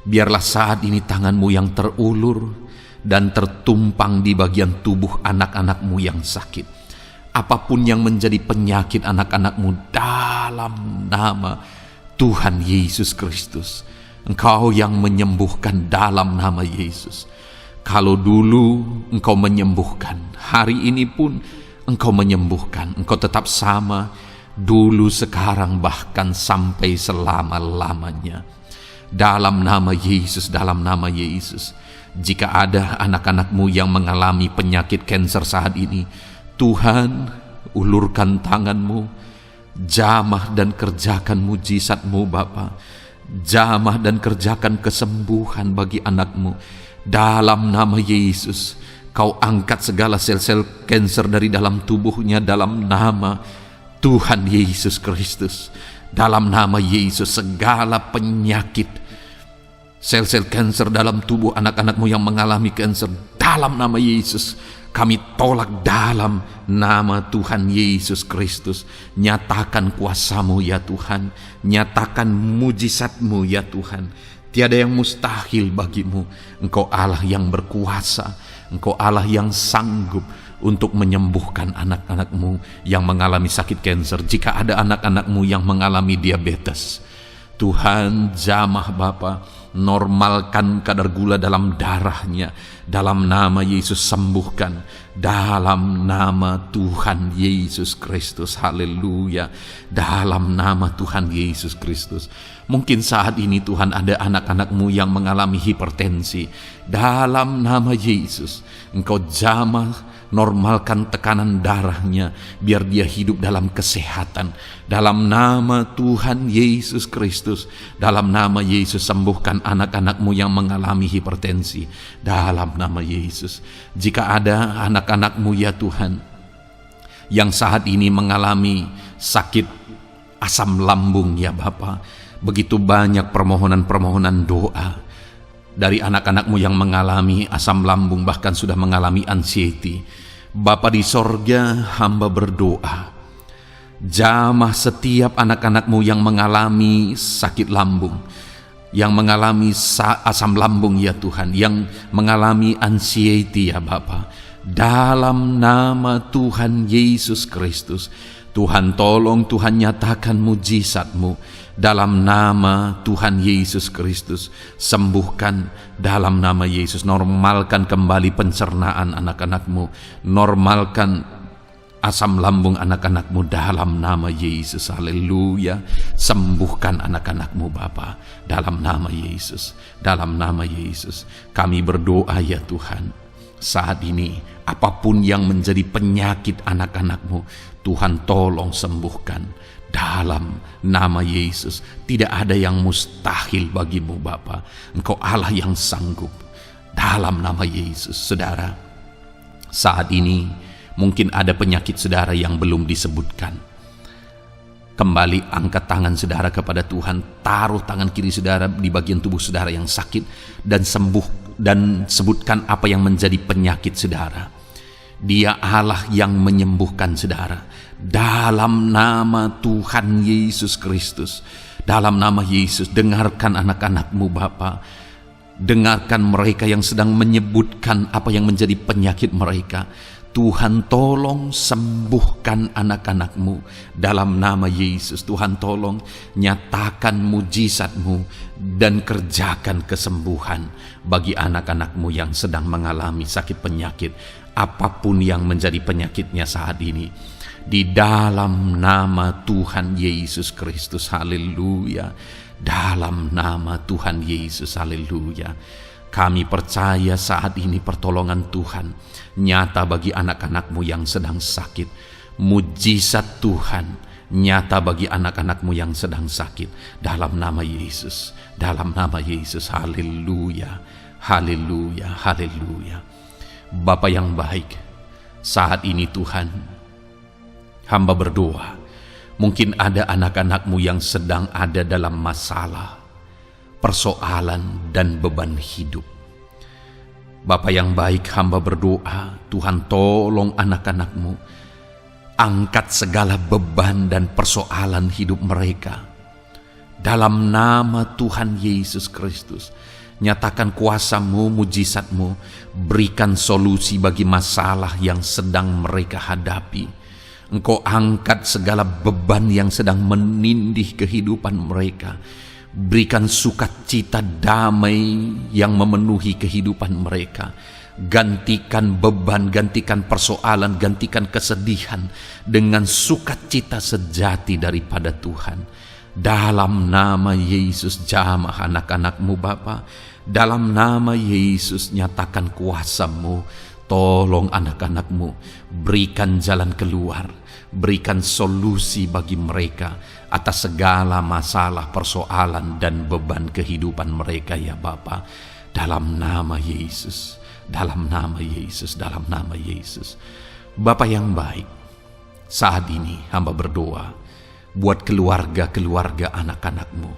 Biarlah saat ini tangan-Mu yang terulur dan tertumpang di bagian tubuh anak-anak-Mu yang sakit. Apapun yang menjadi penyakit anak-anak-Mu, dalam nama Tuhan Yesus Kristus, Engkau yang menyembuhkan dalam nama Yesus. Kalau dulu Engkau menyembuhkan, hari ini pun Engkau menyembuhkan. Engkau tetap sama, dulu, sekarang, bahkan sampai selama-lamanya. Dalam nama Yesus, dalam nama Yesus. Jika ada anak-anak-Mu yang mengalami penyakit kanker saat ini, Tuhan, ulurkan tangan-Mu, jamah dan kerjakan mujizat-Mu Bapa. Jamah dan kerjakan kesembuhan bagi anak-Mu. Dalam nama Yesus, Kau angkat segala sel-sel kanker dari dalam tubuhnya dalam nama Tuhan Yesus Kristus. Dalam nama Yesus, segala penyakit, sel-sel kanker dalam tubuh anak-anakmu yang mengalami kanker, dalam nama Yesus, kami tolak dalam nama Tuhan Yesus Kristus. Nyatakan kuasa-Mu ya Tuhan, nyatakan mujizat-Mu ya Tuhan. Tiada yang mustahil bagimu. Engkau Allah yang berkuasa, Engkau Allah yang sanggup untuk menyembuhkan anak-anakmu yang mengalami sakit kanker. Jika ada anak-anakmu yang mengalami diabetes, Tuhan jamah Bapa, normalkan kadar gula dalam darahnya. Dalam nama Yesus sembuhkan. Dalam nama Tuhan Yesus Kristus. Haleluya. Dalam nama Tuhan Yesus Kristus. Mungkin saat ini Tuhan ada anak-anakmu yang mengalami hipertensi. Dalam nama Yesus, Engkau jamah, normalkan tekanan darahnya, biar dia hidup dalam kesehatan. Dalam nama Tuhan Yesus Kristus, dalam nama Yesus sembuhkan anak-anakmu yang mengalami hipertensi. Dalam nama Yesus, jika ada anak-anakmu ya Tuhan yang saat ini mengalami sakit asam lambung ya Bapa, begitu banyak permohonan-permohonan doa dari anak-anakmu yang mengalami asam lambung, bahkan sudah mengalami anxiety. Bapa di sorga, hamba berdoa, jamah setiap anak-anakmu yang mengalami sakit lambung, yang mengalami asam lambung ya Tuhan, yang mengalami anxiety ya Bapa. Dalam nama Tuhan Yesus Kristus, Tuhan tolong, Tuhan nyatakan mujizat-Mu. Dalam nama Tuhan Yesus Kristus, sembuhkan dalam nama Yesus. Normalkan kembali pencernaan anak-anakmu, normalkan asam lambung anak-anakmu dalam nama Yesus. Haleluya. Sembuhkan anak-anakmu Bapa dalam nama Yesus. Dalam nama Yesus kami berdoa ya Tuhan, saat ini apapun yang menjadi penyakit anak-anakmu, Tuhan tolong sembuhkan dalam nama Yesus. Tidak ada yang mustahil bagimu Bapa. Engkau Allah yang sanggup. Dalam nama Yesus. Saudara, saat ini mungkin ada penyakit saudara yang belum disebutkan. Kembali angkat tangan saudara kepada Tuhan, taruh tangan kiri saudara di bagian tubuh saudara yang sakit, dan sembuh, dan sebutkan apa yang menjadi penyakit saudara. Dia Allah yang menyembuhkan saudara. Dalam nama Tuhan Yesus Kristus, dalam nama Yesus, dengarkan anak-anakmu Bapa. Dengarkan mereka yang sedang menyebutkan apa yang menjadi penyakit mereka. Tuhan tolong sembuhkan anak-anakmu dalam nama Yesus. Tuhan tolong nyatakan mujizat-Mu dan kerjakan kesembuhan bagi anak-anakmu yang sedang mengalami sakit penyakit, apapun yang menjadi penyakitnya saat ini. Di dalam nama Tuhan Yesus Kristus. Haleluya. Dalam nama Tuhan Yesus. Haleluya. Kami percaya saat ini pertolongan Tuhan nyata bagi anak-anakmu yang sedang sakit. Mujizat Tuhan nyata bagi anak-anakmu yang sedang sakit. Dalam nama Yesus. Dalam nama Yesus. Haleluya. Haleluya. Haleluya. Bapa yang baik, saat ini Tuhan, hamba berdoa, mungkin ada anak-anakmu yang sedang ada dalam masalah, persoalan, dan beban hidup. Bapa yang baik, hamba berdoa, Tuhan tolong anak-anakmu, angkat segala beban dan persoalan hidup mereka. Dalam nama Tuhan Yesus Kristus, nyatakan kuasa-Mu, mujizat-Mu, berikan solusi bagi masalah yang sedang mereka hadapi. Engkau angkat segala beban yang sedang menindih kehidupan mereka. Berikan sukacita damai yang memenuhi kehidupan mereka. Gantikan beban, gantikan persoalan, gantikan kesedihan dengan sukacita sejati daripada Tuhan. Dalam nama Yesus, jamah anak-anakmu Bapa. Dalam nama Yesus, nyatakan kuasa-Mu. Tolong anak-anakmu, berikan jalan keluar, berikan solusi bagi mereka atas segala masalah, persoalan, dan beban kehidupan mereka ya Bapa. Dalam nama Yesus, dalam nama Yesus, dalam nama Yesus. Bapa yang baik, saat ini hamba berdoa, buat keluarga-keluarga anak-anak-Mu.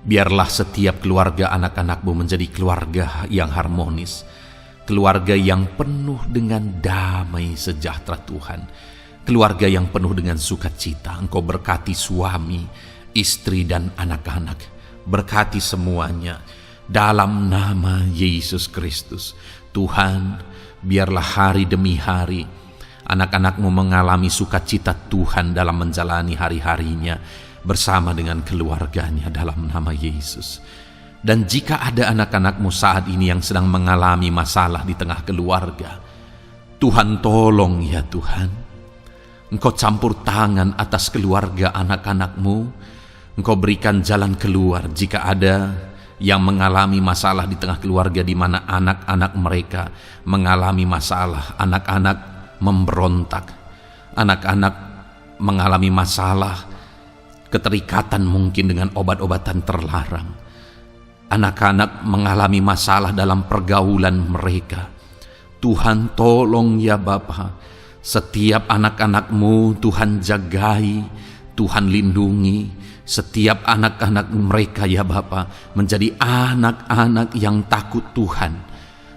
Biarlah setiap keluarga anak-anak-Mu menjadi keluarga yang harmonis, keluarga yang penuh dengan damai sejahtera Tuhan, keluarga yang penuh dengan sukacita. Engkau berkati suami, istri, dan anak-anak. Berkati semuanya dalam nama Yesus Kristus. Tuhan, biarlah hari demi hari anak-anak-Mu mengalami sukacita Tuhan dalam menjalani hari-harinya bersama dengan keluarganya dalam nama Yesus. Dan jika ada anak-anak-Mu saat ini yang sedang mengalami masalah di tengah keluarga, Tuhan tolong ya Tuhan. Engkau campur tangan atas keluarga anak-anak-Mu. Engkau berikan jalan keluar jika ada yang mengalami masalah di tengah keluarga di mana anak-anak mereka mengalami masalah, anak-anak memberontak, anak-anak mengalami masalah, keterikatan mungkin dengan obat-obatan terlarang, anak-anak mengalami masalah dalam pergaulan mereka. Tuhan tolong ya Bapa, setiap anak-anak-Mu Tuhan jagai, Tuhan lindungi. Setiap anak-anak mereka ya Bapa menjadi anak-anak yang takut Tuhan.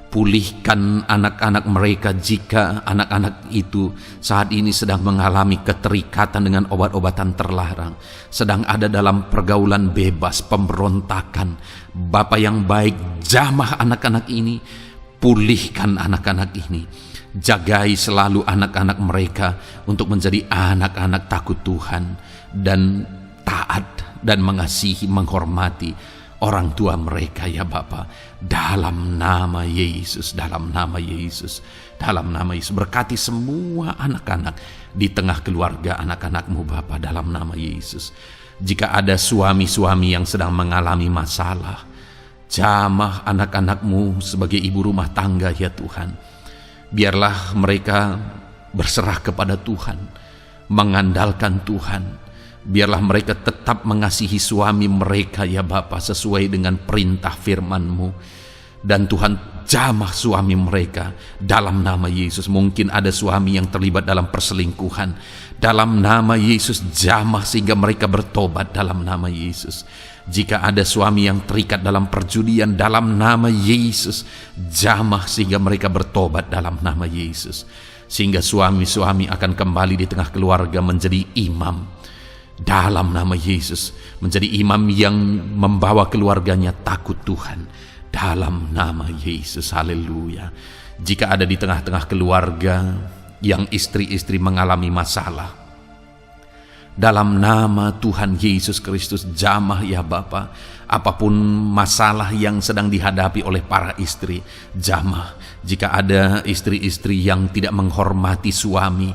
Pulihkan anak-anak mereka jika anak-anak itu saat ini sedang mengalami keterikatan dengan obat-obatan terlarang, sedang ada dalam pergaulan bebas, pemberontakan. Bapa yang baik, jamah anak-anak ini, pulihkan anak-anak ini. Jagai selalu anak-anak mereka untuk menjadi anak-anak takut Tuhan dan taat dan mengasihi, menghormati orang tua mereka ya Bapa. Dalam nama Yesus, dalam nama Yesus, dalam nama Yesus. Berkati semua anak-anak di tengah keluarga anak-anak-Mu Bapa dalam nama Yesus. Jika ada suami-suami yang sedang mengalami masalah, jamah anak-anak-Mu sebagai ibu rumah tangga ya Tuhan. Biarlah mereka berserah kepada Tuhan, mengandalkan Tuhan. Biarlah mereka tetap mengasihi suami mereka ya Bapa sesuai dengan perintah firman-Mu. Dan Tuhan jamah suami mereka dalam nama Yesus. Mungkin ada suami yang terlibat dalam perselingkuhan, dalam nama Yesus jamah sehingga mereka bertobat dalam nama Yesus. Jika ada suami yang terikat dalam perjudian, dalam nama Yesus jamah sehingga mereka bertobat dalam nama Yesus. Sehingga suami-suami akan kembali di tengah keluarga menjadi imam dalam nama Yesus, menjadi imam yang membawa keluarganya takut Tuhan dalam nama Yesus. Haleluya. Jika ada di tengah-tengah keluarga yang istri-istri mengalami masalah, dalam nama Tuhan Yesus Kristus jamah ya Bapa. Apapun masalah yang sedang dihadapi oleh para istri, jamah. Jika ada istri-istri yang tidak menghormati suami,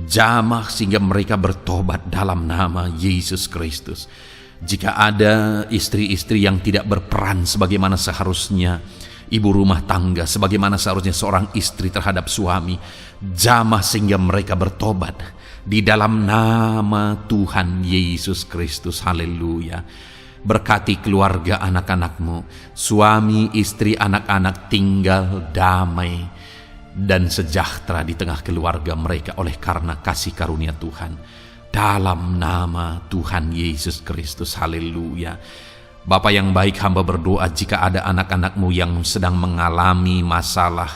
jamah sehingga mereka bertobat dalam nama Yesus Kristus. Jika ada istri-istri yang tidak berperan sebagaimana seharusnya ibu rumah tangga, sebagaimana seharusnya seorang istri terhadap suami, jamah sehingga mereka bertobat di dalam nama Tuhan Yesus Kristus. Haleluya. Berkati keluarga anak-anak-Mu, suami, istri, anak-anak tinggal damai dan sejahtera di tengah keluarga mereka oleh karena kasih karunia Tuhan. Dalam nama Tuhan Yesus Kristus. Haleluya. Bapa yang baik, hamba berdoa jika ada anak-anak-Mu yang sedang mengalami masalah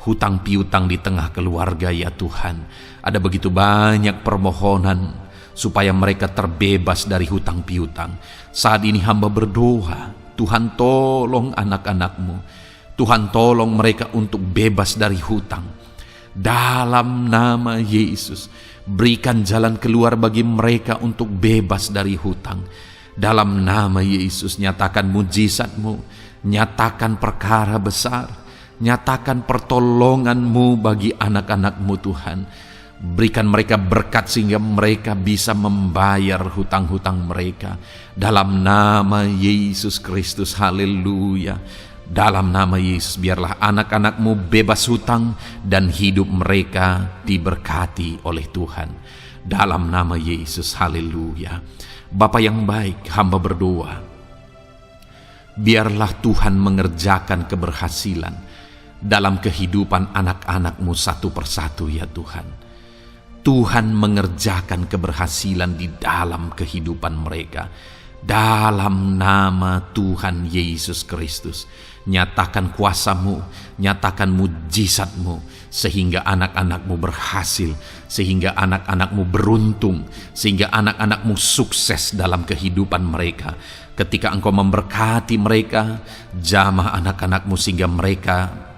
hutang piutang di tengah keluarga ya Tuhan. Ada begitu banyak permohonan supaya mereka terbebas dari hutang piutang. Saat ini hamba berdoa, Tuhan tolong anak-anak-Mu. Tuhan tolong mereka untuk bebas dari hutang. Dalam nama Yesus, berikan jalan keluar bagi mereka untuk bebas dari hutang. Dalam nama Yesus, nyatakan mujizat-Mu, nyatakan perkara besar, nyatakan pertolongan-Mu bagi anak-anak-Mu Tuhan. Berikan mereka berkat sehingga mereka bisa membayar hutang-hutang mereka. Dalam nama Yesus Kristus, haleluya. Dalam nama Yesus, biarlah anak-anak-Mu bebas hutang dan hidup mereka diberkati oleh Tuhan. Dalam nama Yesus, haleluya. Bapa yang baik, hamba berdoa, biarlah Tuhan mengerjakan keberhasilan dalam kehidupan anak-anak-Mu satu persatu ya Tuhan. Tuhan mengerjakan keberhasilan di dalam kehidupan mereka. Dalam nama Tuhan Yesus Kristus, nyatakan kuasa-Mu, nyatakan mujizat-Mu, sehingga anak-anak-Mu berhasil, sehingga anak-anak-Mu beruntung, sehingga anak-anak-Mu sukses dalam kehidupan mereka. Ketika Engkau memberkati mereka, jamah anak-anak-Mu sehingga mereka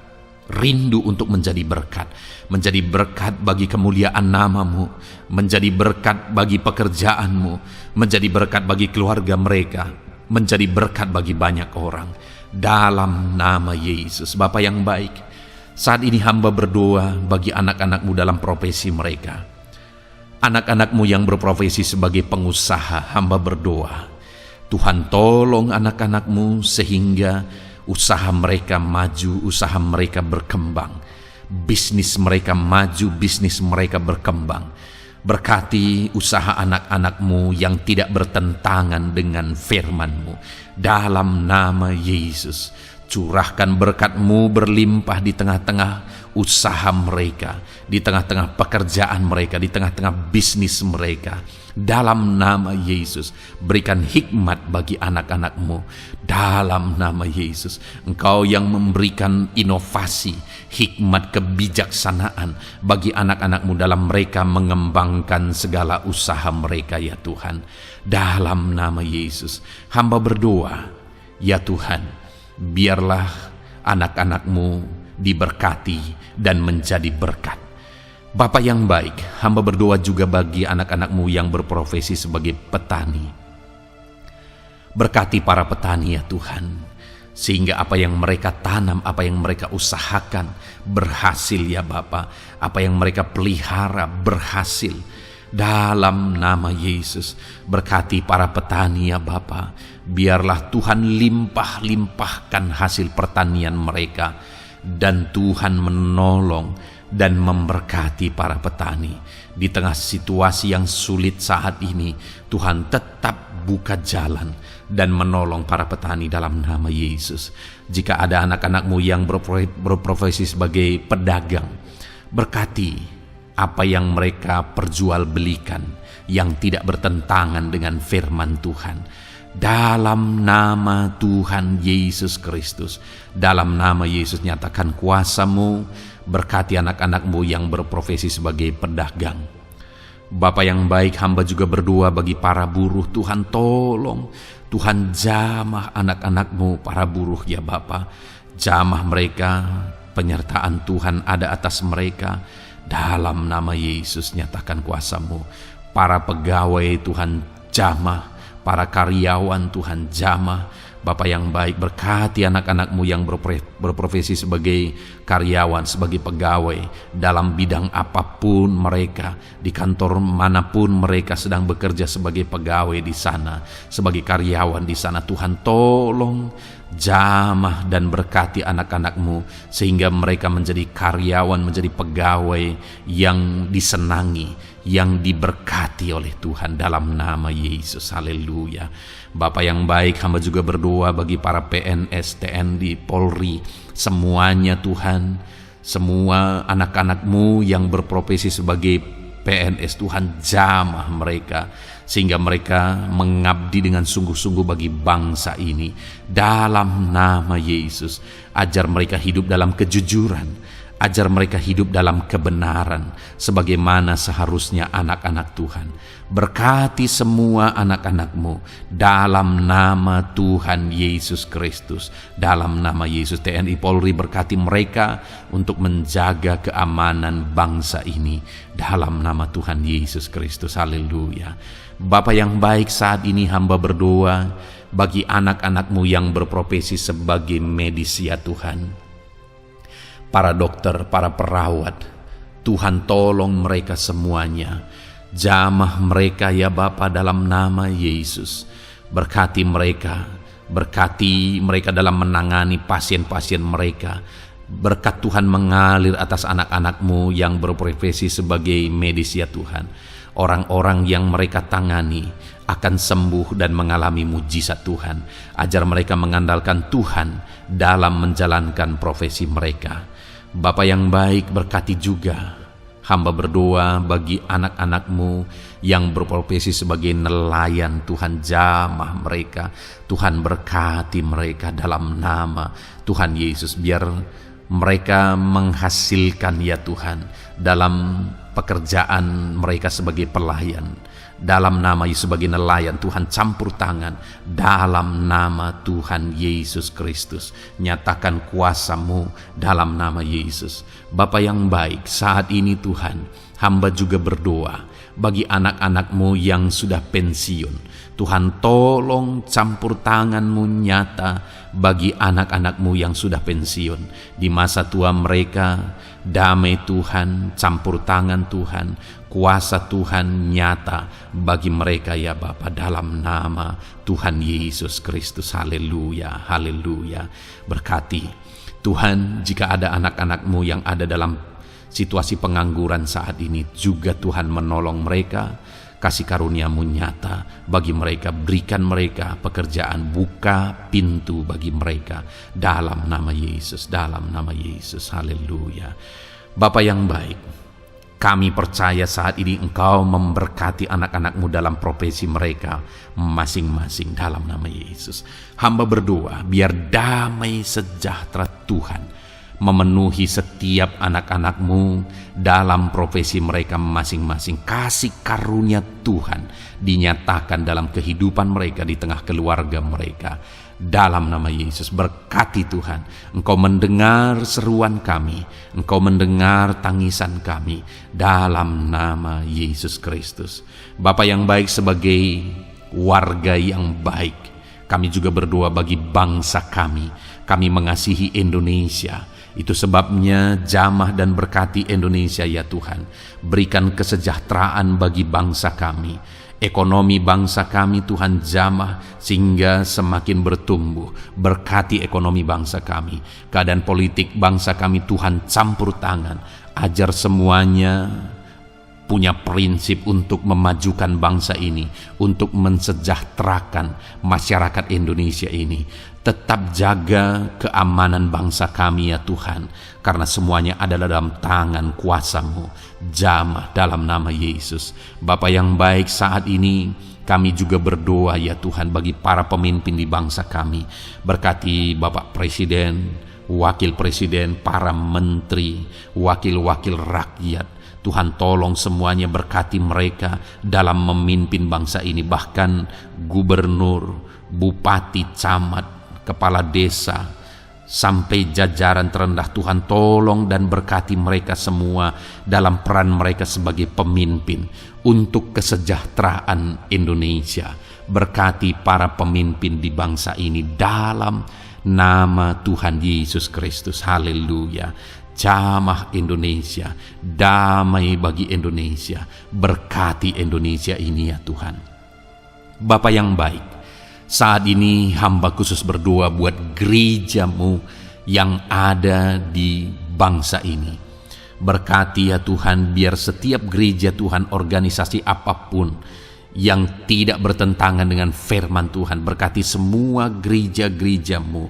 rindu untuk menjadi berkat bagi kemuliaan nama-Mu, menjadi berkat bagi pekerjaan-Mu, menjadi berkat bagi keluarga mereka, menjadi berkat bagi banyak orang. Dalam nama Yesus. Bapa yang baik, saat ini hamba berdoa bagi anak-anak-Mu dalam profesi mereka. Anak-anak-Mu yang berprofesi sebagai pengusaha, hamba berdoa, Tuhan tolong anak-anak-Mu sehingga usaha mereka maju, usaha mereka berkembang, bisnis mereka maju, bisnis mereka berkembang. Berkati usaha anak-anak-Mu yang tidak bertentangan dengan firman-Mu. Dalam nama Yesus, curahkan berkat-Mu berlimpah di tengah-tengah usaha mereka, di tengah-tengah pekerjaan mereka, di tengah-tengah bisnis mereka. Dalam nama Yesus, berikan hikmat bagi anak-anak-Mu. Dalam nama Yesus, Engkau yang memberikan inovasi, hikmat, kebijaksanaan bagi anak-anak-Mu dalam mereka mengembangkan segala usaha mereka, ya Tuhan. Dalam nama Yesus, hamba berdoa, ya Tuhan, biarlah anak-anak-Mu diberkati dan menjadi berkat. Bapa yang baik, hamba berdoa juga bagi anak-anak-Mu yang berprofesi sebagai petani. Berkati para petani, ya Tuhan, sehingga apa yang mereka tanam, apa yang mereka usahakan berhasil, ya Bapa. Apa yang mereka pelihara berhasil. Dalam nama Yesus, berkati para petani, ya Bapa. Biarlah Tuhan limpah-limpahkan hasil pertanian mereka, dan Tuhan menolong dan memberkati para petani. Di tengah situasi yang sulit saat ini, Tuhan tetap buka jalan dan menolong para petani dalam nama Yesus. Jika ada anak-anak-Mu yang berprofesi sebagai pedagang, berkati apa yang mereka perjualbelikan yang tidak bertentangan dengan firman Tuhan. Dalam nama Tuhan Yesus Kristus, dalam nama Yesus, nyatakan kuasa-Mu, berkati anak-anak-Mu yang berprofesi sebagai pedagang. Bapa yang baik, hamba juga berdoa bagi para buruh. Tuhan tolong, Tuhan jamah anak-anak-Mu para buruh, ya Bapa. Jamah mereka, penyertaan Tuhan ada atas mereka. Dalam nama Yesus, nyatakan kuasa-Mu. Para pegawai Tuhan jamah, para karyawan Tuhan jamah. Bapa yang baik, berkati anak-anak-Mu yang berprofesi sebagai karyawan, sebagai pegawai dalam bidang apapun mereka, di kantor manapun mereka sedang bekerja sebagai pegawai di sana, sebagai karyawan di sana. Tuhan tolong jamah dan berkati anak-anak-Mu sehingga mereka menjadi karyawan, menjadi pegawai yang disenangi, yang diberkati oleh Tuhan dalam nama Yesus. Haleluya. Bapa yang baik, hamba juga berdoa bagi para PNS, TNI, Polri, semuanya Tuhan, semua anak-anak-Mu yang berprofesi sebagai PNS, Tuhan jamah mereka sehingga mereka mengabdi dengan sungguh-sungguh bagi bangsa ini. Dalam nama Yesus, ajar mereka hidup dalam kejujuran, ajar mereka hidup dalam kebenaran sebagaimana seharusnya anak-anak Tuhan. Berkati semua anak-anak-Mu dalam nama Tuhan Yesus Kristus. Dalam nama Yesus, TNI Polri berkati mereka untuk menjaga keamanan bangsa ini dalam nama Tuhan Yesus Kristus. Haleluya. Bapa yang baik, saat ini hamba berdoa bagi anak-anak-Mu yang berprofesi sebagai medis, ya Tuhan. Para dokter, para perawat, Tuhan tolong mereka semuanya. Jamah mereka, ya Bapa, dalam nama Yesus. Berkati mereka dalam menangani pasien-pasien mereka. Berkat Tuhan mengalir atas anak-anak-Mu yang berprofesi sebagai medis, ya Tuhan. Orang-orang yang mereka tangani akan sembuh dan mengalami mujizat Tuhan. Ajar mereka mengandalkan Tuhan dalam menjalankan profesi mereka. Bapa yang baik, berkati juga Hamba berdoa bagi anak-anak-Mu yang berprofesi sebagai nelayan. Tuhan, jamah mereka. Tuhan, berkati mereka dalam nama Tuhan Yesus. Biar mereka menghasilkan ya Tuhan dalam pekerjaan mereka sebagai pelayan. Dalam nama Yesus sebagai nelayan, Tuhan campur tangan. Dalam nama Tuhan Yesus Kristus, nyatakan kuasa-Mu dalam nama Yesus. Bapa yang baik, saat ini Tuhan, hamba juga berdoa bagi anak-anak-Mu yang sudah pensiun. Tuhan, tolong campur tangan-Mu nyata bagi anak-anak-Mu yang sudah pensiun. Di masa tua mereka, damai Tuhan, campur tangan Tuhan, kuasa Tuhan nyata bagi mereka ya Bapa, dalam nama Tuhan Yesus Kristus. Haleluya, haleluya. Berkati Tuhan, jika ada anak-anak-Mu yang ada dalam situasi pengangguran saat ini, juga Tuhan menolong mereka. Kasih karunia-Mu nyata bagi mereka, berikan mereka pekerjaan, buka pintu bagi mereka dalam nama Yesus, dalam nama Yesus. Haleluya. Bapa yang baik, kami percaya saat ini Engkau memberkati anak-anak-Mu dalam profesi mereka masing-masing dalam nama Yesus. Hamba berdoa biar damai sejahtera Tuhan memenuhi setiap anak-anak-Mu dalam profesi mereka masing-masing. Kasih karunia Tuhan dinyatakan dalam kehidupan mereka, di tengah keluarga mereka. Dalam nama Yesus, berkati Tuhan. Engkau mendengar seruan kami, Engkau mendengar tangisan kami dalam nama Yesus Kristus. Bapa yang baik, sebagai warga yang baik, kami juga berdoa bagi bangsa kami. Kami mengasihi Indonesia. Itu sebabnya jamah dan berkati Indonesia ya Tuhan. Berikan kesejahteraan bagi bangsa kami. Ekonomi bangsa kami Tuhan jamah sehingga semakin bertumbuh. Berkati ekonomi bangsa kami. Keadaan politik bangsa kami Tuhan campur tangan. Ajar semuanya punya prinsip untuk memajukan bangsa ini, untuk mensejahterakan masyarakat Indonesia ini. Tetap jaga keamanan bangsa kami ya Tuhan, karena semuanya adalah dalam tangan kuasa-Mu. Jamah dalam nama Yesus. Bapa yang baik, saat ini kami juga berdoa ya Tuhan bagi para pemimpin di bangsa kami. Berkati Bapak Presiden, Wakil Presiden, para menteri, wakil-wakil rakyat. Tuhan, tolong semuanya, berkati mereka dalam memimpin bangsa ini. Bahkan gubernur, bupati, camat, kepala desa, sampai jajaran terendah. Tuhan, tolong dan berkati mereka semua dalam peran mereka sebagai pemimpin untuk kesejahteraan Indonesia. Berkati para pemimpin di bangsa ini dalam nama Tuhan Yesus Kristus. Haleluya. Jamah Indonesia, damai bagi Indonesia. Berkati Indonesia ini ya Tuhan. Bapa yang baik, saat ini hamba khusus berdoa buat gereja-Mu yang ada di bangsa ini. Berkati ya Tuhan, biar setiap gereja Tuhan, organisasi apapun yang tidak bertentangan dengan firman Tuhan, berkati semua gereja-gereja-Mu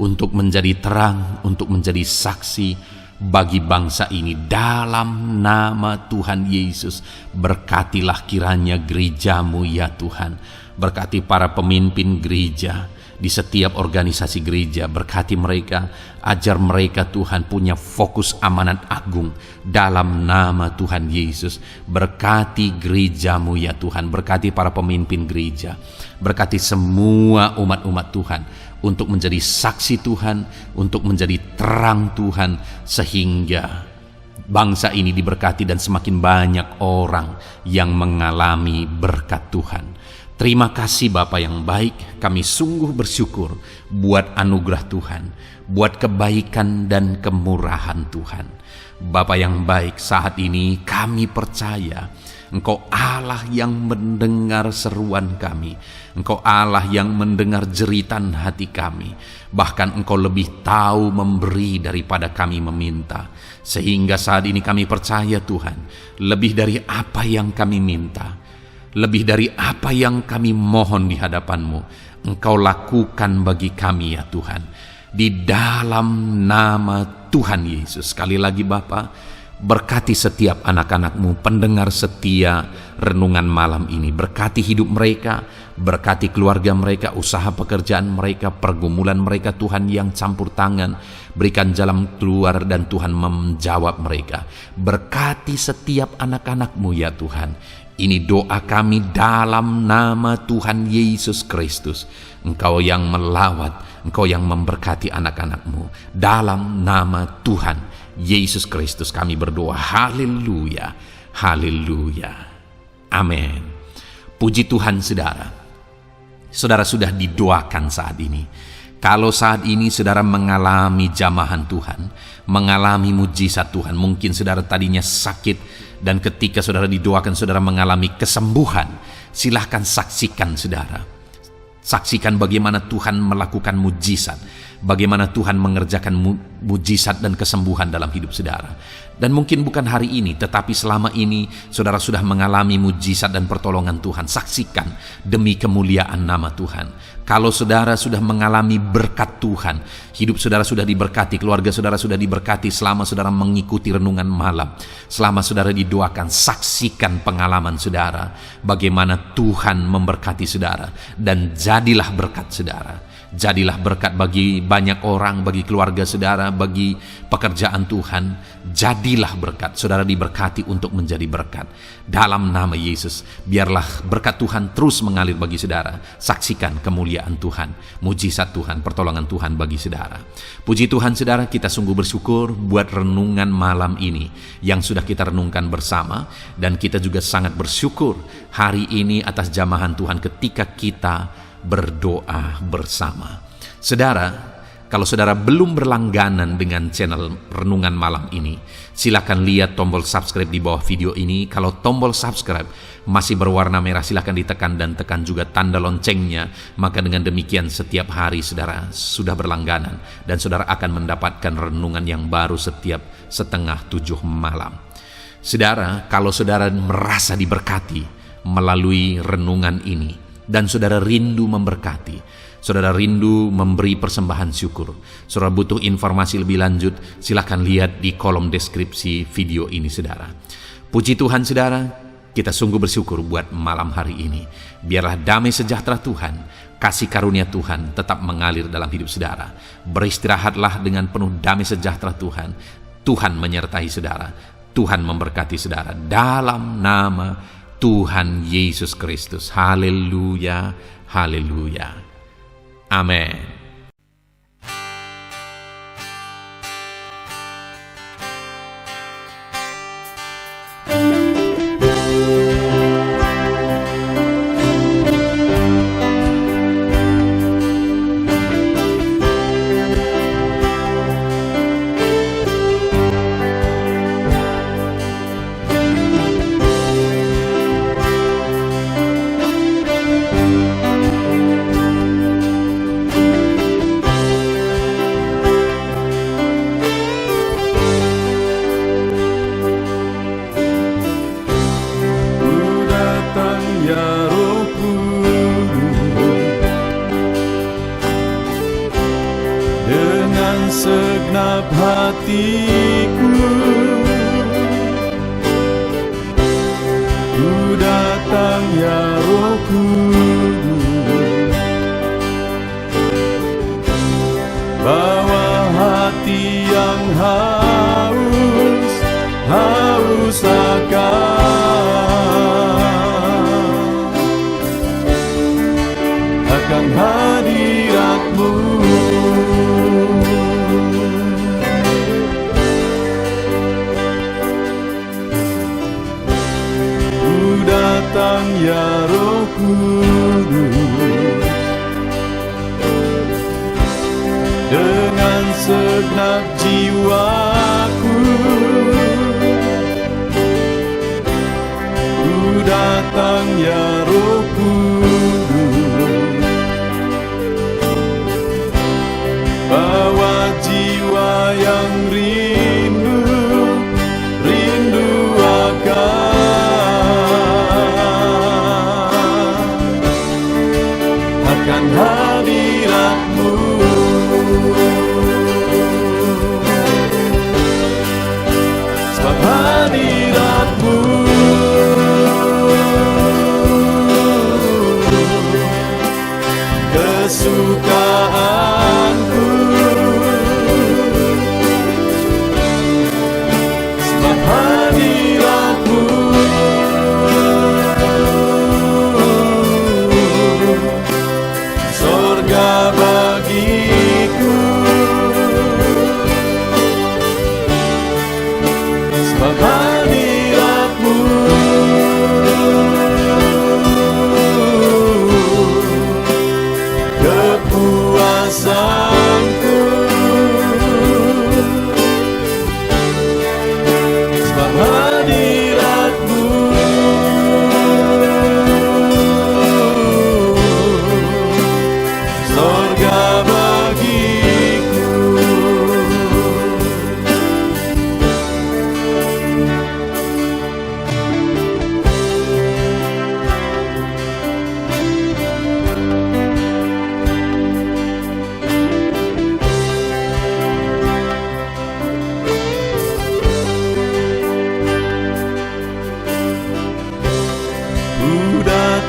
untuk menjadi terang, untuk menjadi saksi bagi bangsa ini dalam nama Tuhan Yesus. Berkatilah kiranya gereja-Mu ya Tuhan. Berkati para pemimpin gereja di setiap organisasi gereja. Berkati mereka, ajar mereka Tuhan punya fokus amanat agung dalam nama Tuhan Yesus. Berkati gereja-Mu ya Tuhan. Berkati para pemimpin gereja. Berkati semua umat-umat Tuhan untuk menjadi saksi Tuhan, untuk menjadi terang Tuhan, sehingga bangsa ini diberkati dan semakin banyak orang yang mengalami berkat Tuhan. Terima kasih Bapa yang baik, kami sungguh bersyukur buat anugerah Tuhan, buat kebaikan dan kemurahan Tuhan. Bapa yang baik, saat ini kami percaya Engkau Allah yang mendengar seruan kami. Engkau Allah yang mendengar jeritan hati kami. Bahkan Engkau lebih tahu memberi daripada kami meminta. Sehingga saat ini kami percaya Tuhan, lebih dari apa yang kami minta, lebih dari apa yang kami mohon di hadapan-Mu, Engkau lakukan bagi kami ya Tuhan. Di dalam nama Tuhan Yesus. Sekali lagi Bapa, Berkati setiap anak-anak-Mu, pendengar setia renungan malam ini. Berkati hidup mereka, berkati keluarga mereka, usaha pekerjaan mereka, pergumulan mereka Tuhan yang campur tangan. Berikan jalan keluar dan Tuhan menjawab mereka. Berkati setiap anak-anak-Mu ya Tuhan. Ini doa kami dalam nama Tuhan Yesus Kristus. Engkau yang melawat, Engkau yang memberkati anak-anak-Mu. Dalam nama Tuhan Yesus Kristus kami berdoa. Haleluya, haleluya, amin. Puji Tuhan saudara. Saudara sudah didoakan saat ini. Kalau saat ini saudara mengalami jamahan Tuhan, mengalami mujizat Tuhan, mungkin saudara tadinya sakit dan ketika saudara didoakan saudara mengalami kesembuhan, silahkan saksikan saudara. Saksikan bagaimana Tuhan melakukan mujizat, bagaimana Tuhan mengerjakan mujizat dan kesembuhan dalam hidup saudara. Dan mungkin bukan hari ini, tetapi selama ini saudara sudah mengalami mujizat dan pertolongan Tuhan. Saksikan demi kemuliaan nama Tuhan. Kalau saudara sudah mengalami berkat Tuhan, hidup saudara sudah diberkati, keluarga saudara sudah diberkati selama saudara mengikuti renungan malam, selama saudara didoakan, saksikan pengalaman saudara, bagaimana Tuhan memberkati saudara, dan jadilah berkat saudara. Jadilah berkat bagi banyak orang, bagi keluarga saudara, bagi pekerjaan Tuhan. Jadilah berkat, saudara diberkati untuk menjadi berkat. Dalam nama Yesus, biarlah berkat Tuhan terus mengalir bagi saudara. Saksikan kemuliaan Tuhan, mujizat Tuhan, pertolongan Tuhan bagi saudara. Puji Tuhan saudara, kita sungguh bersyukur buat renungan malam ini yang sudah kita renungkan bersama. Dan kita juga sangat bersyukur hari ini atas jamahan Tuhan ketika kita berdoa bersama. Saudara, kalau saudara belum berlangganan dengan channel renungan malam ini, silakan lihat tombol subscribe di bawah video ini. Kalau tombol subscribe masih berwarna merah, silakan ditekan dan tekan juga tanda loncengnya. Maka dengan demikian setiap hari saudara sudah berlangganan dan saudara akan mendapatkan renungan yang baru setiap 6:30 malam. Saudara, kalau saudara merasa diberkati melalui renungan ini, dan saudara rindu memberkati, saudara rindu memberi persembahan syukur, saudara butuh informasi lebih lanjut, silakan lihat di kolom deskripsi video ini saudara. Puji Tuhan saudara, kita sungguh bersyukur buat malam hari ini. Biarlah damai sejahtera Tuhan, kasih karunia Tuhan tetap mengalir dalam hidup saudara. Beristirahatlah dengan penuh damai sejahtera Tuhan. Tuhan menyertai saudara, Tuhan memberkati saudara dalam nama Tuhan Yesus Kristus. Haleluya, haleluya. Amin. Segenap hatiku ku datang ya Roh Kudus, bawa hati yang haus akan hadirat-Mu. Datang ya Roh Kudus, dengan segenap jiwaku ku datang ya Roh Kudus, bawa jiwa yang rindu akan hadirat-Mu. Sebab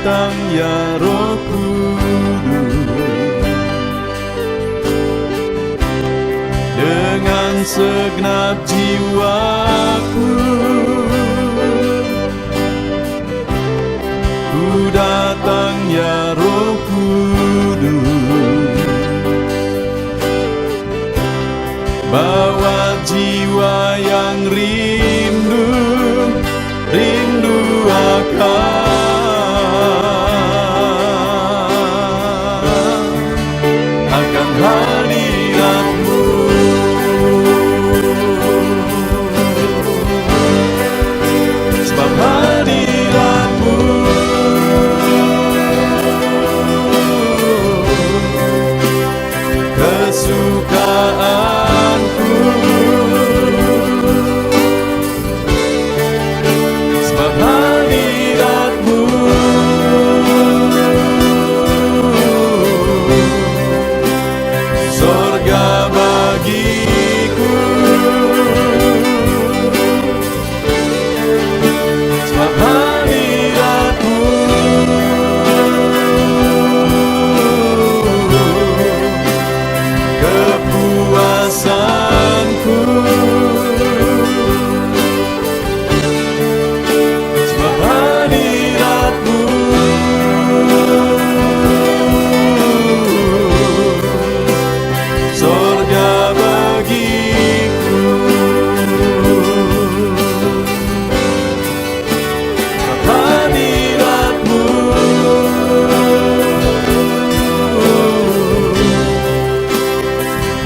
datang ya Roh Kudus, dengan segenap jiwaku ku datang ya Roh Kudus, bawa jiwa yang rindu akan hadirat-Mu. Sebab hadirat-Mu kesukaanku, sebab hadirat-Mu sorga bagiku, sebab hadirat-Mu kepuasanku, sebab hadirat-Mu sorga bagiku, sebab hadirat-Mu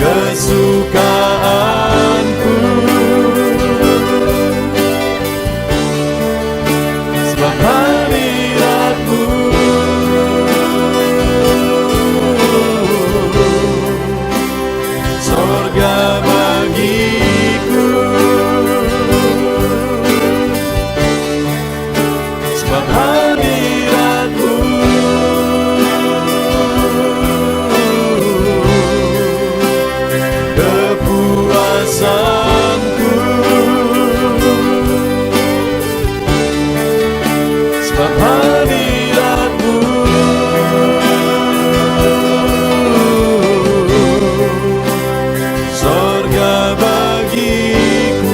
kesukaanku, sebab hadirat-Mu sorga bagiku, sebab hadirat-Mu kepuasanku, sebab hadirat-Mu sorga bagiku.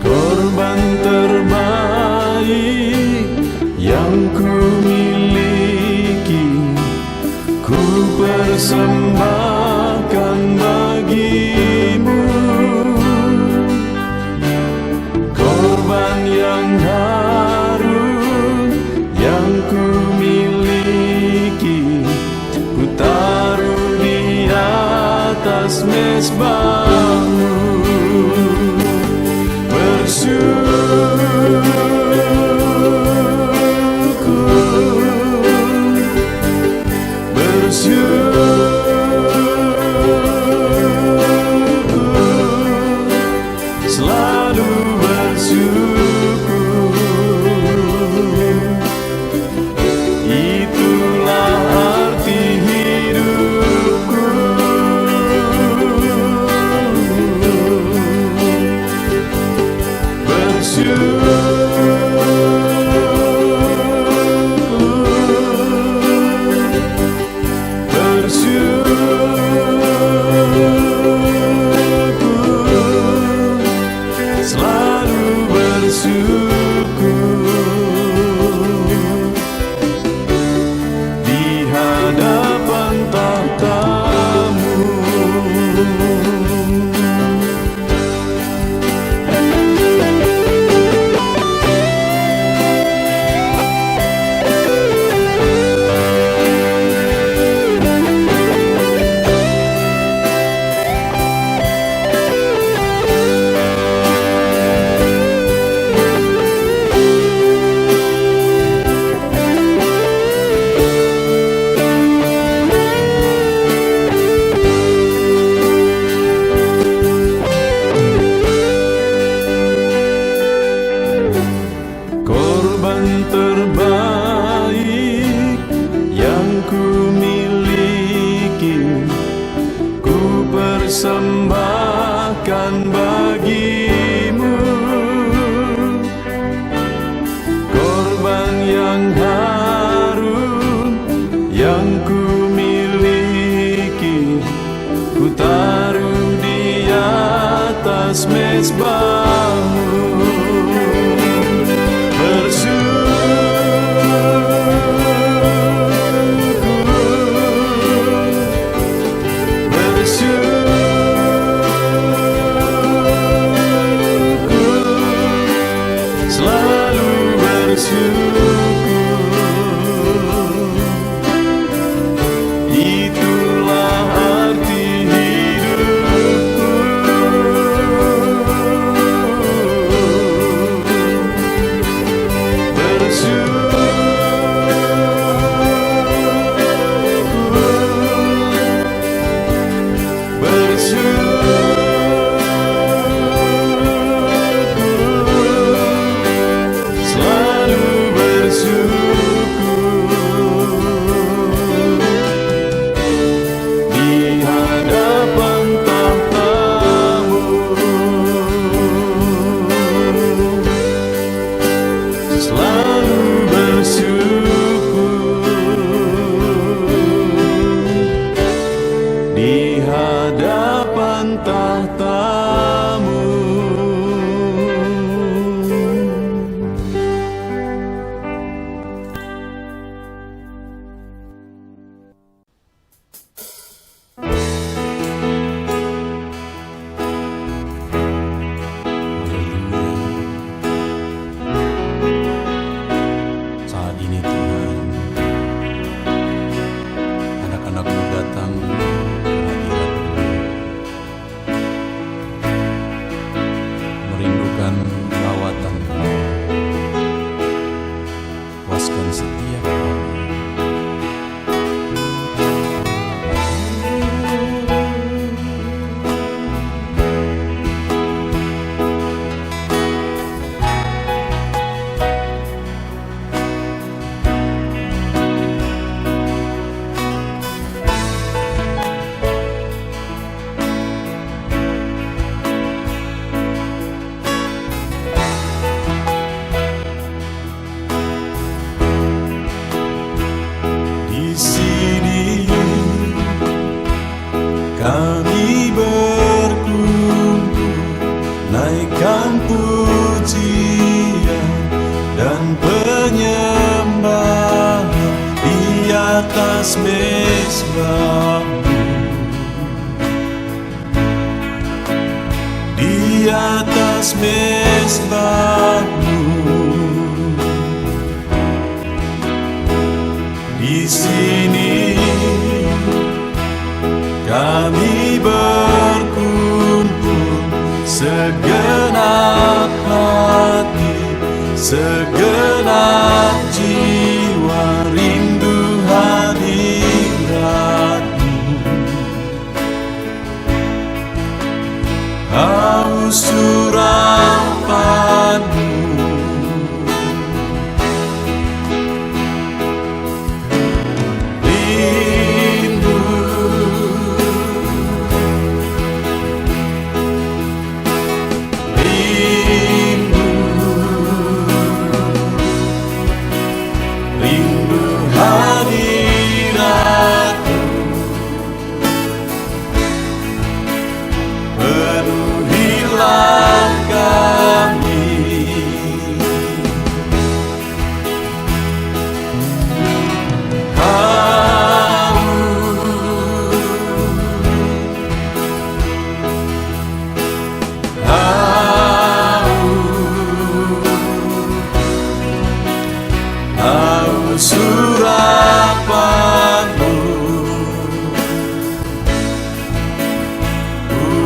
Korban terbaik yang ku miliki, ku persembahkan bagi-Mu. Korban yang harum yang ku miliki, ku taruh di atas mezbah-Mu. Selalu bersyukur, itulah arti hidupku. Bersyukur mesbahmu selalu bersyukur. Itulah arti hidupku. Selalu bersyukur di hadapan tahtamu, selalu bersyukur di hadapan tahtamu. Saat ini Tuhan, anak-anak-Mu datang ke hadirat-Mu, merindukan lawatan-Mu. Puaskan setiap kami. Di sini kami berkumpul, naikkan pujian dan penyembahan di atas mesbah-Mu, di atas mesbah-Mu. Di sini kami berkumpul, segenap hati, segenap jiwa rindu hadirat-Mu. Haus urapan-Mu, rindu hadirat-Mu, penuhilah kami. Haus urapan-Mu,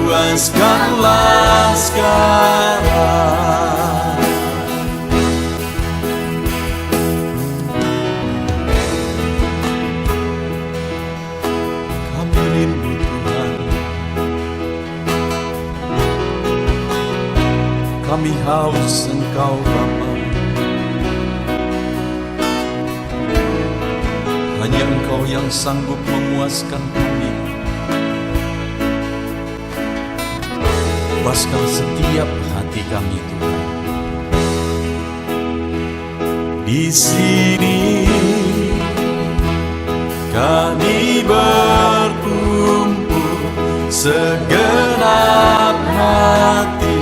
puaskanlah sekarang. Kami rindu Tuhan, kami haus Engkau Bapa. Hanya Engkau yang sanggup memuaskan kami. Puaskan setiap hati kami Tuhan. Di sini kami berkumpul, segenap hati,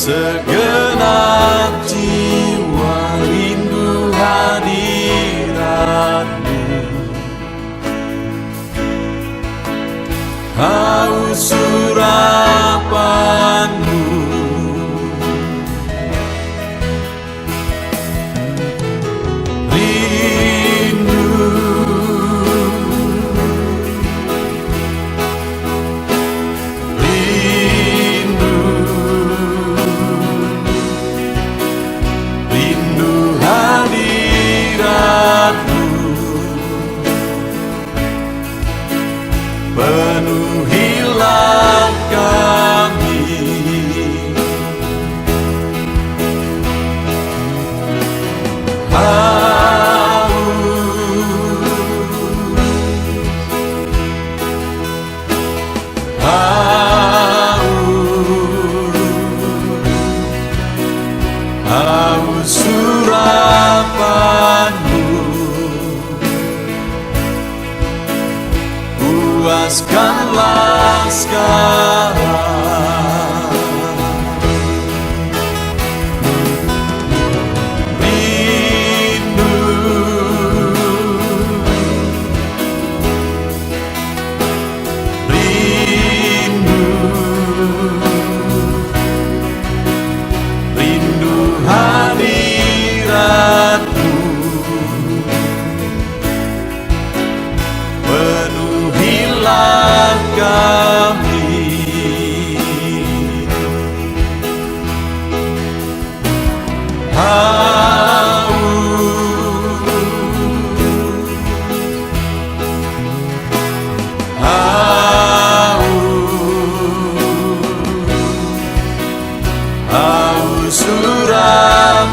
Segenap jiwa rindu hadirat-Mu, haus surapan-Mu, rindu, rindu, rindu hadirat-Mu, penuhilah kami. Haus surapan-Mu, puaskanlah sekarang. Rindu, rindu, rindu hadirat-Mu, penuhilah kami. Haus surapan-Mu,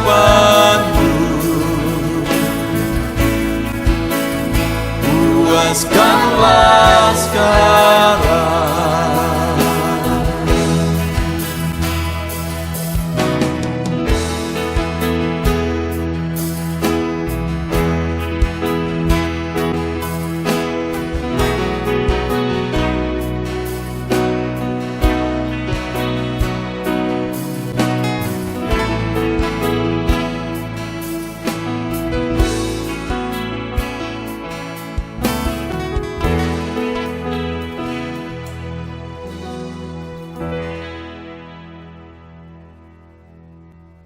puaskanlah sekarang.